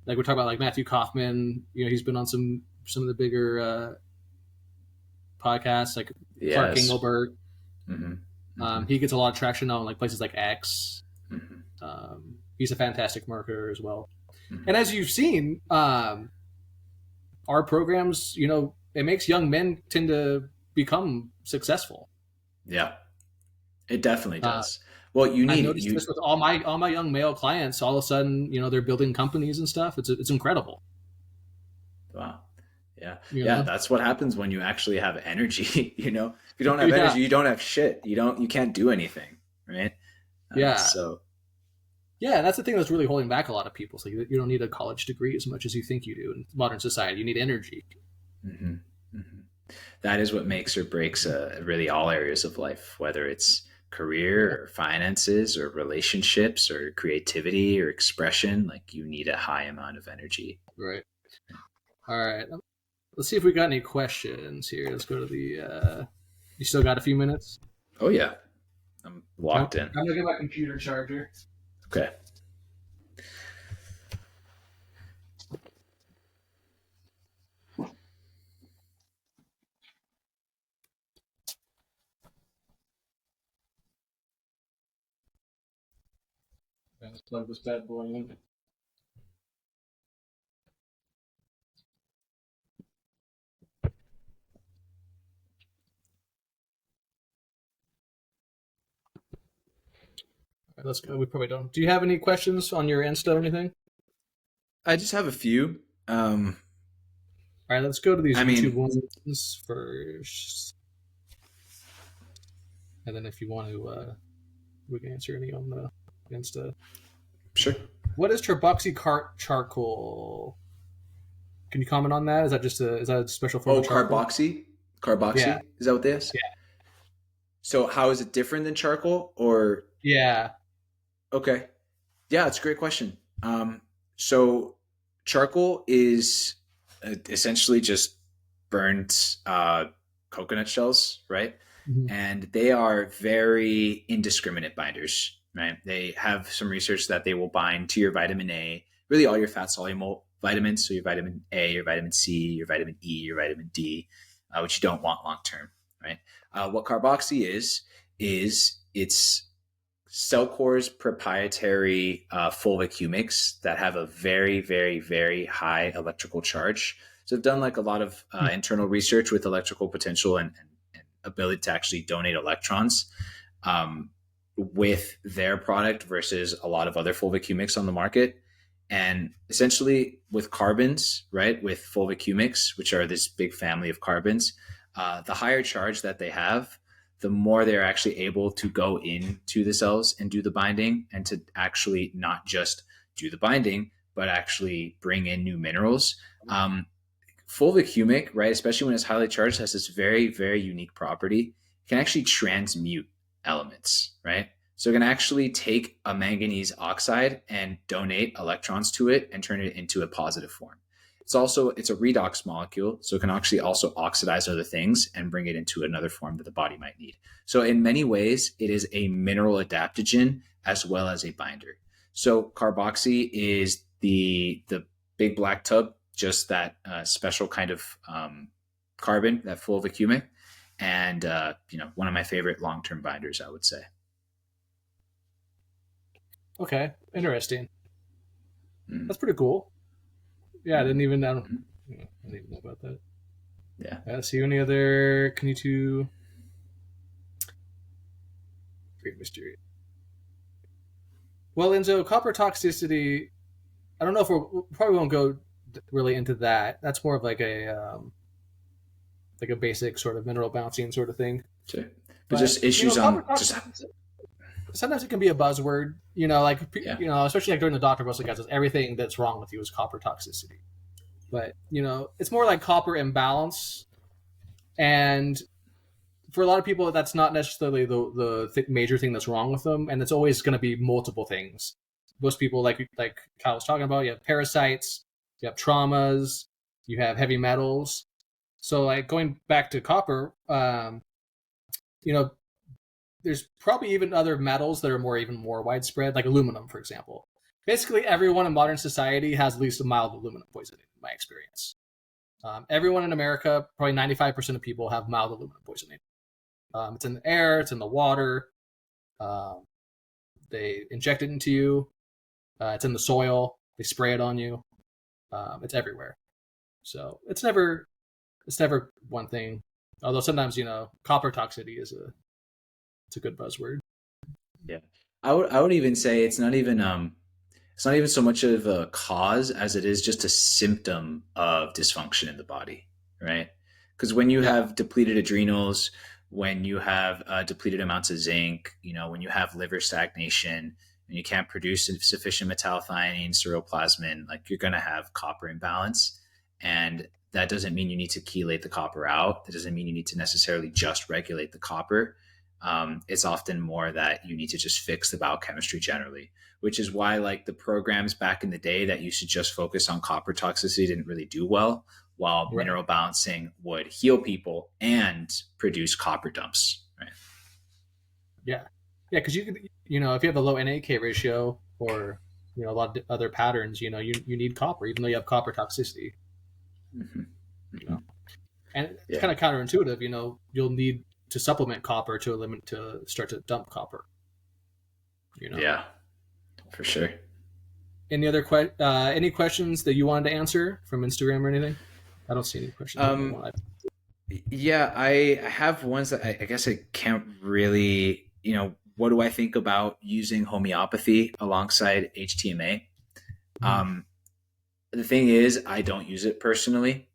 like we're talking about, like Matthew Kaufman. He's been on some of the bigger podcasts, like Clark Yes. Engelbert. Mm-hmm. Mm-hmm. He gets a lot of traction on like places like X. Mm-hmm. He's a fantastic marketer as well. Mm-hmm. And as you've seen, our programs, it makes young men tend to become successful. Yeah, it definitely Uh, does. Well, you I've need noticed you this with all my young male clients. All of a sudden, they're building companies and stuff. It's incredible. wow. Yeah. You Yeah, know, that's what happens when you actually have energy, you know. If you don't have yeah, energy, you don't have shit. You can't do anything, right? yeah, So yeah. That's the thing that's really holding back a lot of people. So you don't need a college degree as much as you think you do in modern society. You need energy. hmm hmm that is what makes or breaks really all areas of life, whether it's Yeah, career or finances or relationships or creativity or expression. Like you need a high amount of energy. right. All right. Let's see if we got any questions here. Let's go to the. You still got a few minutes? Oh yeah, I'm I'm locked in. gonna get my computer charger. Okay. Let's plug this bad boy in. Right, let's go. We probably don't. Do you have any questions on your Insta or anything? I just have a few. All right, let's go to these I YouTube mean, ones first, and then if you want to, we can answer any on the Insta. sure. What is charcoal? Can you comment on that? Is that a special form Oh, of charcoal? carboxy. Yeah, Carboxy. Is that what this? yeah, So how is it different than charcoal? Or yeah. okay, yeah, it's a great question. So charcoal is essentially just burnt coconut shells, right? Mhm. And they are very indiscriminate binders, right? They have some research that they will bind to your vitamin A, really all your fat soluble vitamins, so your vitamin A, your vitamin C, your vitamin E, your vitamin D, which you don't want long term, right? What carboxy is it's Cellcore's proprietary fulvic humics that have a very, very, very high electrical charge. So I've done like a lot of internal research with electrical potential and ability to actually donate electrons with their product versus a lot of other fulvic humics on the market. And essentially with carbons, right, with fulvic humics, which are this big family of carbons, the higher charge that they have, the more they're actually able to go into the cells and do the binding and to actually not just do the binding, but actually bring in new minerals. Fulvic humic, right, especially when it's highly charged, has this very, very unique property. It can actually transmute elements, right? So it can actually take a manganese oxide and donate electrons to it and turn it into a positive form. It's a redox molecule, so it can actually also oxidize other things and bring it into another form that the body might need. So in many ways, it is a mineral adaptogen as well as a binder. So carboxy is the big black tub, just that special kind of carbon, that fulvic humic, and one of my favorite long-term binders, I would say. Okay, interesting. Mm-hmm. That's pretty cool. Yeah, Mm-hmm. I didn't even know about that. Yeah. See any other? Can you two? Great mystery. Well, Enzo, copper toxicity. I don't know if we probably won't go really into that. That's more of like a basic sort of mineral balancing sort of thing. Sure. But But just issues copper on just toxicity. Sometimes it can be a buzzword. Like yeah. especially like during the doctor, most of the guys says everything that's wrong with you is copper toxicity. But it's more like copper imbalance, and for a lot of people, that's not necessarily the major thing that's wrong with them, and it's always going to be multiple things. Most people, like Kyle was talking about, you have parasites, you have traumas, you have heavy metals. So, like going back to copper, you know, there's probably even other metals that are even more widespread, like aluminum, for example. Basically, everyone in modern society has at least a mild aluminum poisoning, in my experience. Everyone in America, probably 95% of people have mild aluminum poisoning. It's in the air, it's in the water. Um, they inject it into you. It's in the soil. They spray it on you. It's everywhere. So it's never one thing. Although sometimes, copper toxicity it's a good buzzword. Yeah. I would even say it's not even so much of a cause as it is just a symptom of dysfunction in the body, right? Because when you Yeah. have depleted adrenals, when you have depleted amounts of zinc, when you have liver stagnation, and you can't produce sufficient metallothionein, ceruloplasmin, like you're going to have copper imbalance. And that doesn't mean you need to chelate the copper out. That doesn't mean you need to necessarily just regulate the copper. It's often more that you need to just fix the biochemistry generally, which is why like the programs back in the day that used to just focus on copper toxicity didn't really do well, while Right. mineral balancing would heal people and produce copper dumps. Right. Yeah. Yeah. Because you could, if you have a low NAK ratio or, a lot of other patterns, you need copper, even though you have copper toxicity, Mm-hmm. you Mm-hmm. know. And it's Yeah. kind of counterintuitive, you'll need to supplement copper to start to dump copper, you know. Yeah. For sure. Any questions that you wanted to answer from Instagram or anything? I don't see any questions on the Um, one. yeah, I have ones that I guess I can't really, what do I think about using homeopathy alongside HTMA? Um, the thing is, I don't use it personally.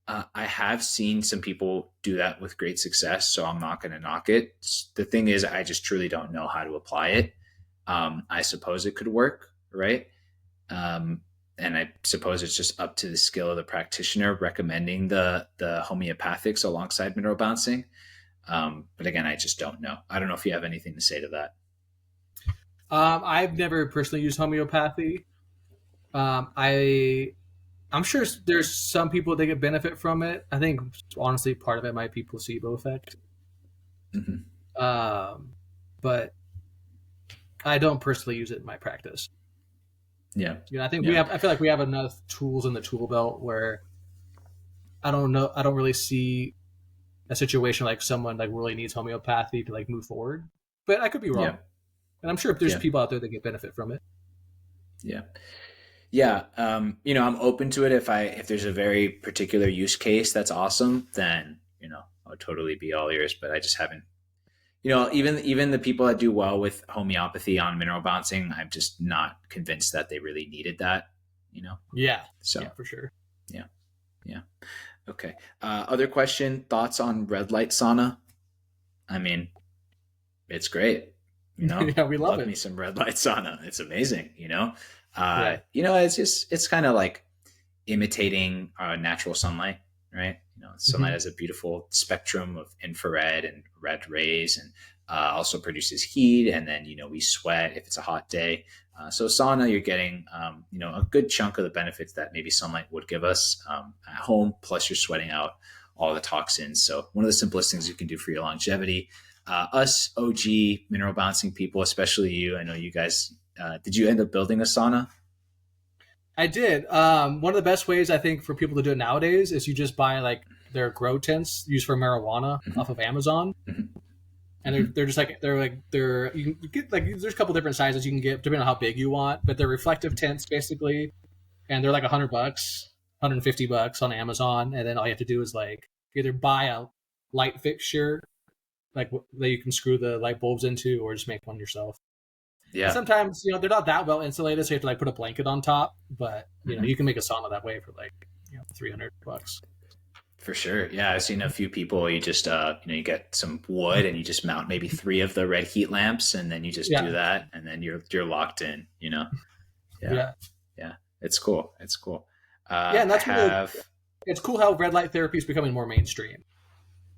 I have seen some people do that with great success, so I'm not going to knock it. The thing is, I just truly don't know how to apply it. I suppose it could work, right? Um, and I suppose it's just up to the skill of the practitioner recommending the homeopathics alongside mineral balancing. But again, I just don't know. I don't know if you have anything to say to that. I've never personally used homeopathy. I'm sure there's some people that get benefit from it. I think honestly, part of it might be placebo effect. Mm-hmm. Um, but I don't personally use it in my practice. Yeah, I think yeah, I feel like we have enough tools in the tool belt where I don't know. I don't really see a situation like someone like really needs homeopathy to like move forward. But I could be yeah, wrong, and I'm sure if there's yeah, people out there that get benefit from it. yeah. Yeah, I'm open to it if there's a very particular use case that's awesome, then I would totally be all ears. But I just haven't, even the people that do well with homeopathy on mineral balancing, I'm just not convinced that they really needed that. You know, Yeah, so yeah, for sure. yeah, yeah, okay. Other question, thoughts on red light sauna? I mean, it's great. Yeah, we love Love it. me some red light sauna. It's amazing. Right. It's kind of like imitating natural sunlight, right? Sunlight Mm-hmm. has a beautiful spectrum of infrared and red rays, and also produces heat. And then we sweat if it's a hot day. So sauna, you're getting a good chunk of the benefits that maybe sunlight would give us at home. Plus, you're sweating out all the toxins. So one of the simplest things you can do for your longevity. Us OG mineral balancing people, especially you. I know you guys. Did you end up building a sauna? I did. One of the best ways I think for people to do it nowadays is you just buy like their grow tents used for marijuana Mm-hmm. off of Amazon, Mm-hmm. and they're just like you can get like there's a couple different sizes you can get depending on how big you want, but they're reflective tents basically, and they're like $100, $150 on Amazon, and then all you have to do is like either buy a light fixture like that you can screw the light bulbs into, or just make one yourself. And Yeah. sometimes they're not that well insulated, so you have to like put a blanket on top. But Mm-hmm. you can make a sauna that way for like $300. For sure. Yeah, I've seen a few people. You just you get some wood and you just mount maybe three of the red heat lamps, and then you just do Yeah, that, and then you're locked in. Yeah, yeah, yeah. It's cool. It's cool. yeah. And I that's where have. it's cool how red light therapy is becoming more mainstream.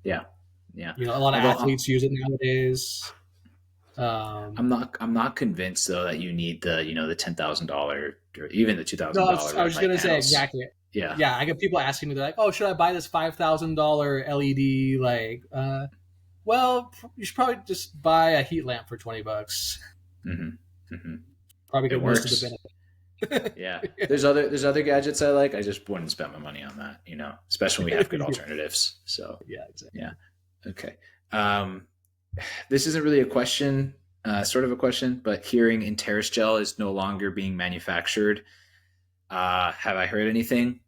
Yeah, yeah. A lot of Although athletes use it nowadays. I'm not convinced though that you need the $10,000 or even the two No, thousand I dollar was, I red was just light gonna say panels. exactly. Yeah. Yeah, I get people asking me, they're like, "Oh, should I buy this $5,000 LED?" Like, well, you should probably just buy a heat lamp for $20. Mm-hmm. Mm-hmm. Probably It get most of the works. benefit. Yeah. There's other gadgets I like. I just wouldn't spend my money on that, especially when we have good Yeah, alternatives. So yeah, exactly. yeah. Okay. Um, this isn't really a question, sort of a question, but hearing Interis gel is no longer being manufactured. Have I heard anything?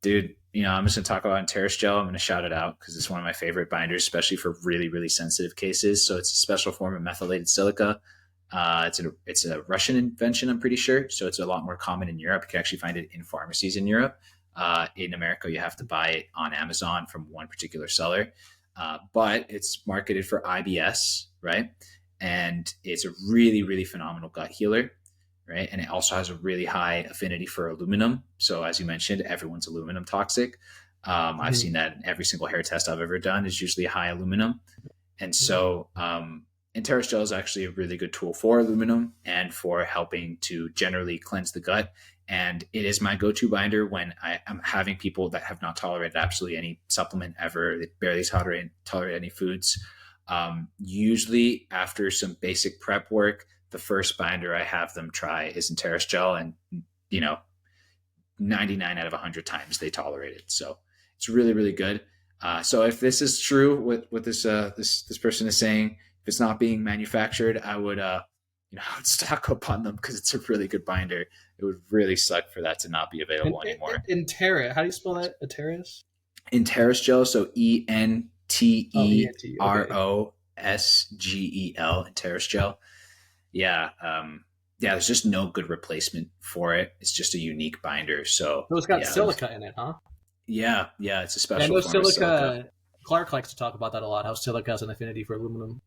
Dude, I'm just going to talk about Enteris gel. I'm going to shout it out because it's one of my favorite binders, especially for really, really sensitive cases. So it's a special form of methylated silica. It's a Russian invention, I'm pretty sure. So it's a lot more common in Europe. You can actually find it in pharmacies in Europe. In America, you have to buy it on Amazon from one particular seller. But it's marketed for IBS, right? And it's a really, really phenomenal gut healer, right? And it also has a really high affinity for aluminum. So as you mentioned, everyone's aluminum toxic. I've Mm-hmm. seen that in every single hair test I've ever done is usually high aluminum. And so Enteris gel is actually a really good tool for aluminum and for helping to generally cleanse the gut. And it is my go-to binder when I am having people that have not tolerated absolutely any supplement ever. They barely tolerate any foods. Usually after some basic prep work, the first binder I have them try is Enteris gel, and you know, 99 out of 100 times they tolerate it. So it's really, really good. So if this is true, what this person is saying, if it's not being manufactured, I would I would stock up on them because it's a really good binder. It would really suck for that to not be And available anymore. Intera, how do you spell that? Interis? Enteris gel, so Oh, Enterosgel, ENT. Okay. Enteris gel. Yeah, yeah. There's just no good replacement for it. It's just a unique binder. So So it's got yeah, silica in it, huh? yeah. It's a Yeah, I special know form of silica. silica. Clark likes to talk about that a lot. How silica has an affinity for aluminum.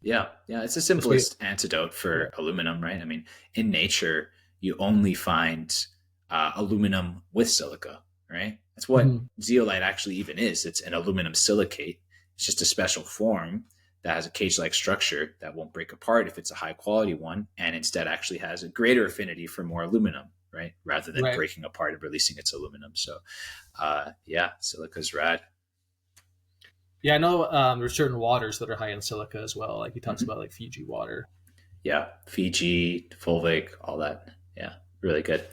Yeah. It's the Must be. simplest antidote Yeah. for aluminum, right? I mean, in nature, you only find aluminum with silica, right? That's what Mhm. zeolite actually even is. It's an aluminum silicate. It's just a special form that has a cage-like structure that won't break apart if it's a high-quality one, and instead actually has a greater affinity for more aluminum, right? Rather than Right. breaking apart and releasing its aluminum. So, yeah, silica's rad. Yeah, I know there's certain waters that are high in silica as well. Like he talks Mm-hmm. about like Fiji water. Yeah, Fiji, Volvic, all that. Yeah, really good.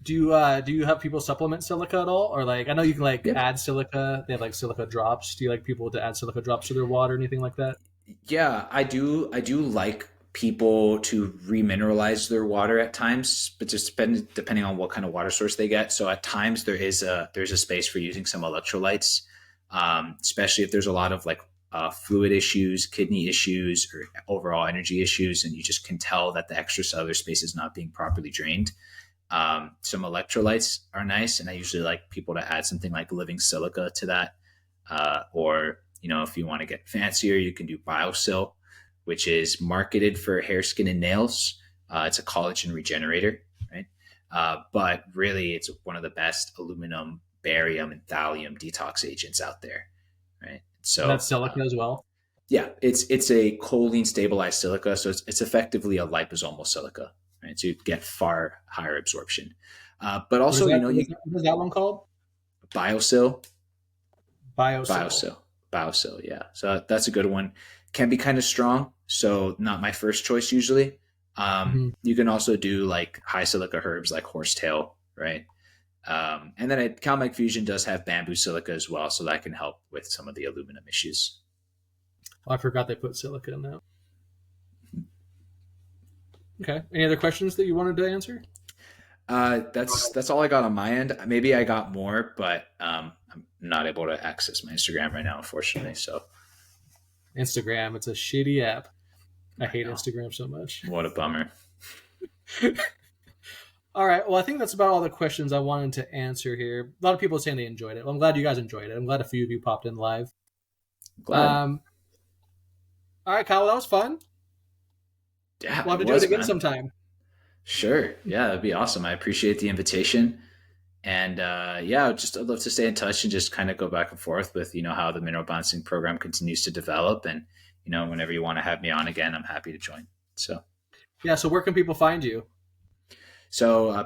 Do you have people supplement silica at all? Or like I know you can like Yeah, add silica. They have like silica drops. Do you like people to add silica drops to their water or anything like that? yeah, I do. I do like people to remineralize their water at times, but just depending on what kind of water source they get. So at times there's a space for using some electrolytes, especially if there's a lot of like fluid issues, kidney issues, or overall energy issues, and you just can tell that the extracellular space is not being properly drained. Some electrolytes are nice, and I usually like people to add something like living silica to that, or if you want to get fancier, you can do BioSil, which is marketed for hair, skin, and nails. It's a collagen regenerator, right? But really, it's one of the best aluminum, barium, and thallium detox agents out there, right? And that's So silica as well. yeah, it's a choline stabilized silica, so it's effectively a liposomal silica, right? So you get far higher absorption. But What is also, that? What is that one called? BioSil, BioSil. BioSil, BioSil, yeah. So that's a good one. Can be kind of strong, so not my first choice usually. Mm-hmm. You can also do like high silica herbs like horsetail, right? And then Calmec Fusion does have bamboo silica as well, so that can help with some of the aluminum issues. Oh, I forgot they put silica in that. Okay. Any other questions that you wanted to answer? That's all I got on my end. Maybe I got more, but I'm not able to access my Instagram right now, unfortunately. So Instagram. It's a shitty app. I I hate know Instagram so much. what a bummer. All right. Well, I think that's about all the questions I wanted to answer here. A lot of people saying they enjoyed it. Well, I'm glad you guys enjoyed it. I'm glad a few of you popped in live. Glad. Um, all right, Kyle, that was fun. Yeah, We'll have it to do it was, again man. sometime. Sure. Yeah, that'd be awesome. I appreciate the invitation. And yeah, I'd love to stay in touch and just kind of go back and forth with how the mineral balancing program continues to develop. And whenever you want to have me on again, I'm happy to join. So Yeah. So where can people find you?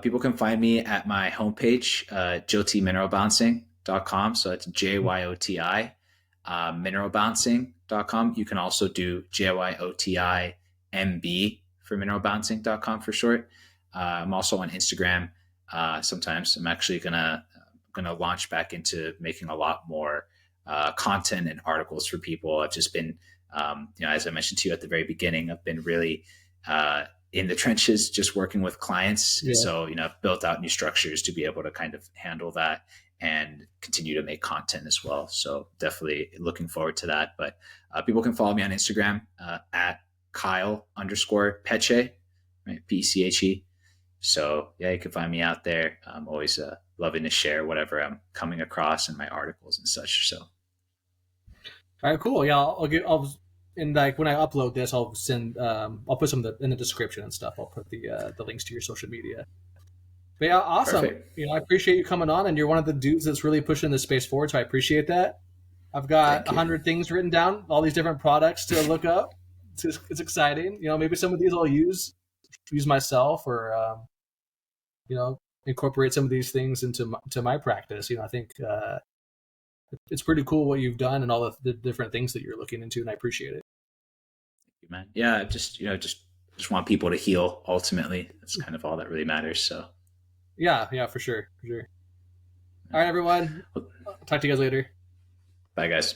people can find me at my homepage, jyotimineralbalancing.com. So it's JYOTI, mineralbalancing.com. You can also do JYOTIMB for mineralbalancing.com for short. I'm also on Instagram. Sometimes I'm actually gonna launch back into making a lot more content and articles for people. I've just been, as I mentioned to you at the very beginning, I've been really in the trenches, just working with clients. And Yeah. so, I've built out new structures to be able to kind of handle that. and continue to make content as well. So definitely looking forward to that. But people can follow me on Instagram at Kyle underscore Peche, right? Peche. So yeah, you can find me out there. I'm always loving to share whatever I'm coming across in my articles and such. So All right, cool. Yeah, I'll get. I'll and like when I upload this, I'll send. I'll put some in the description and stuff. I'll put the links to your social media. But yeah, awesome. perfect. I appreciate you coming on, and you're one of the dudes that's really pushing this space forward. So I appreciate that. I've got Thank a you. hundred things written down, all these different products to look up. It's exciting. Maybe some of these I'll use myself, or incorporate some of these things into my practice. I think it's pretty cool what you've done and all the different things that you're looking into, and I appreciate it. Man. Yeah, just want people to heal. Ultimately, that's kind of all that really matters. So, Yeah, for sure, for sure. All right, everyone. I'll talk to you guys later. bye, guys.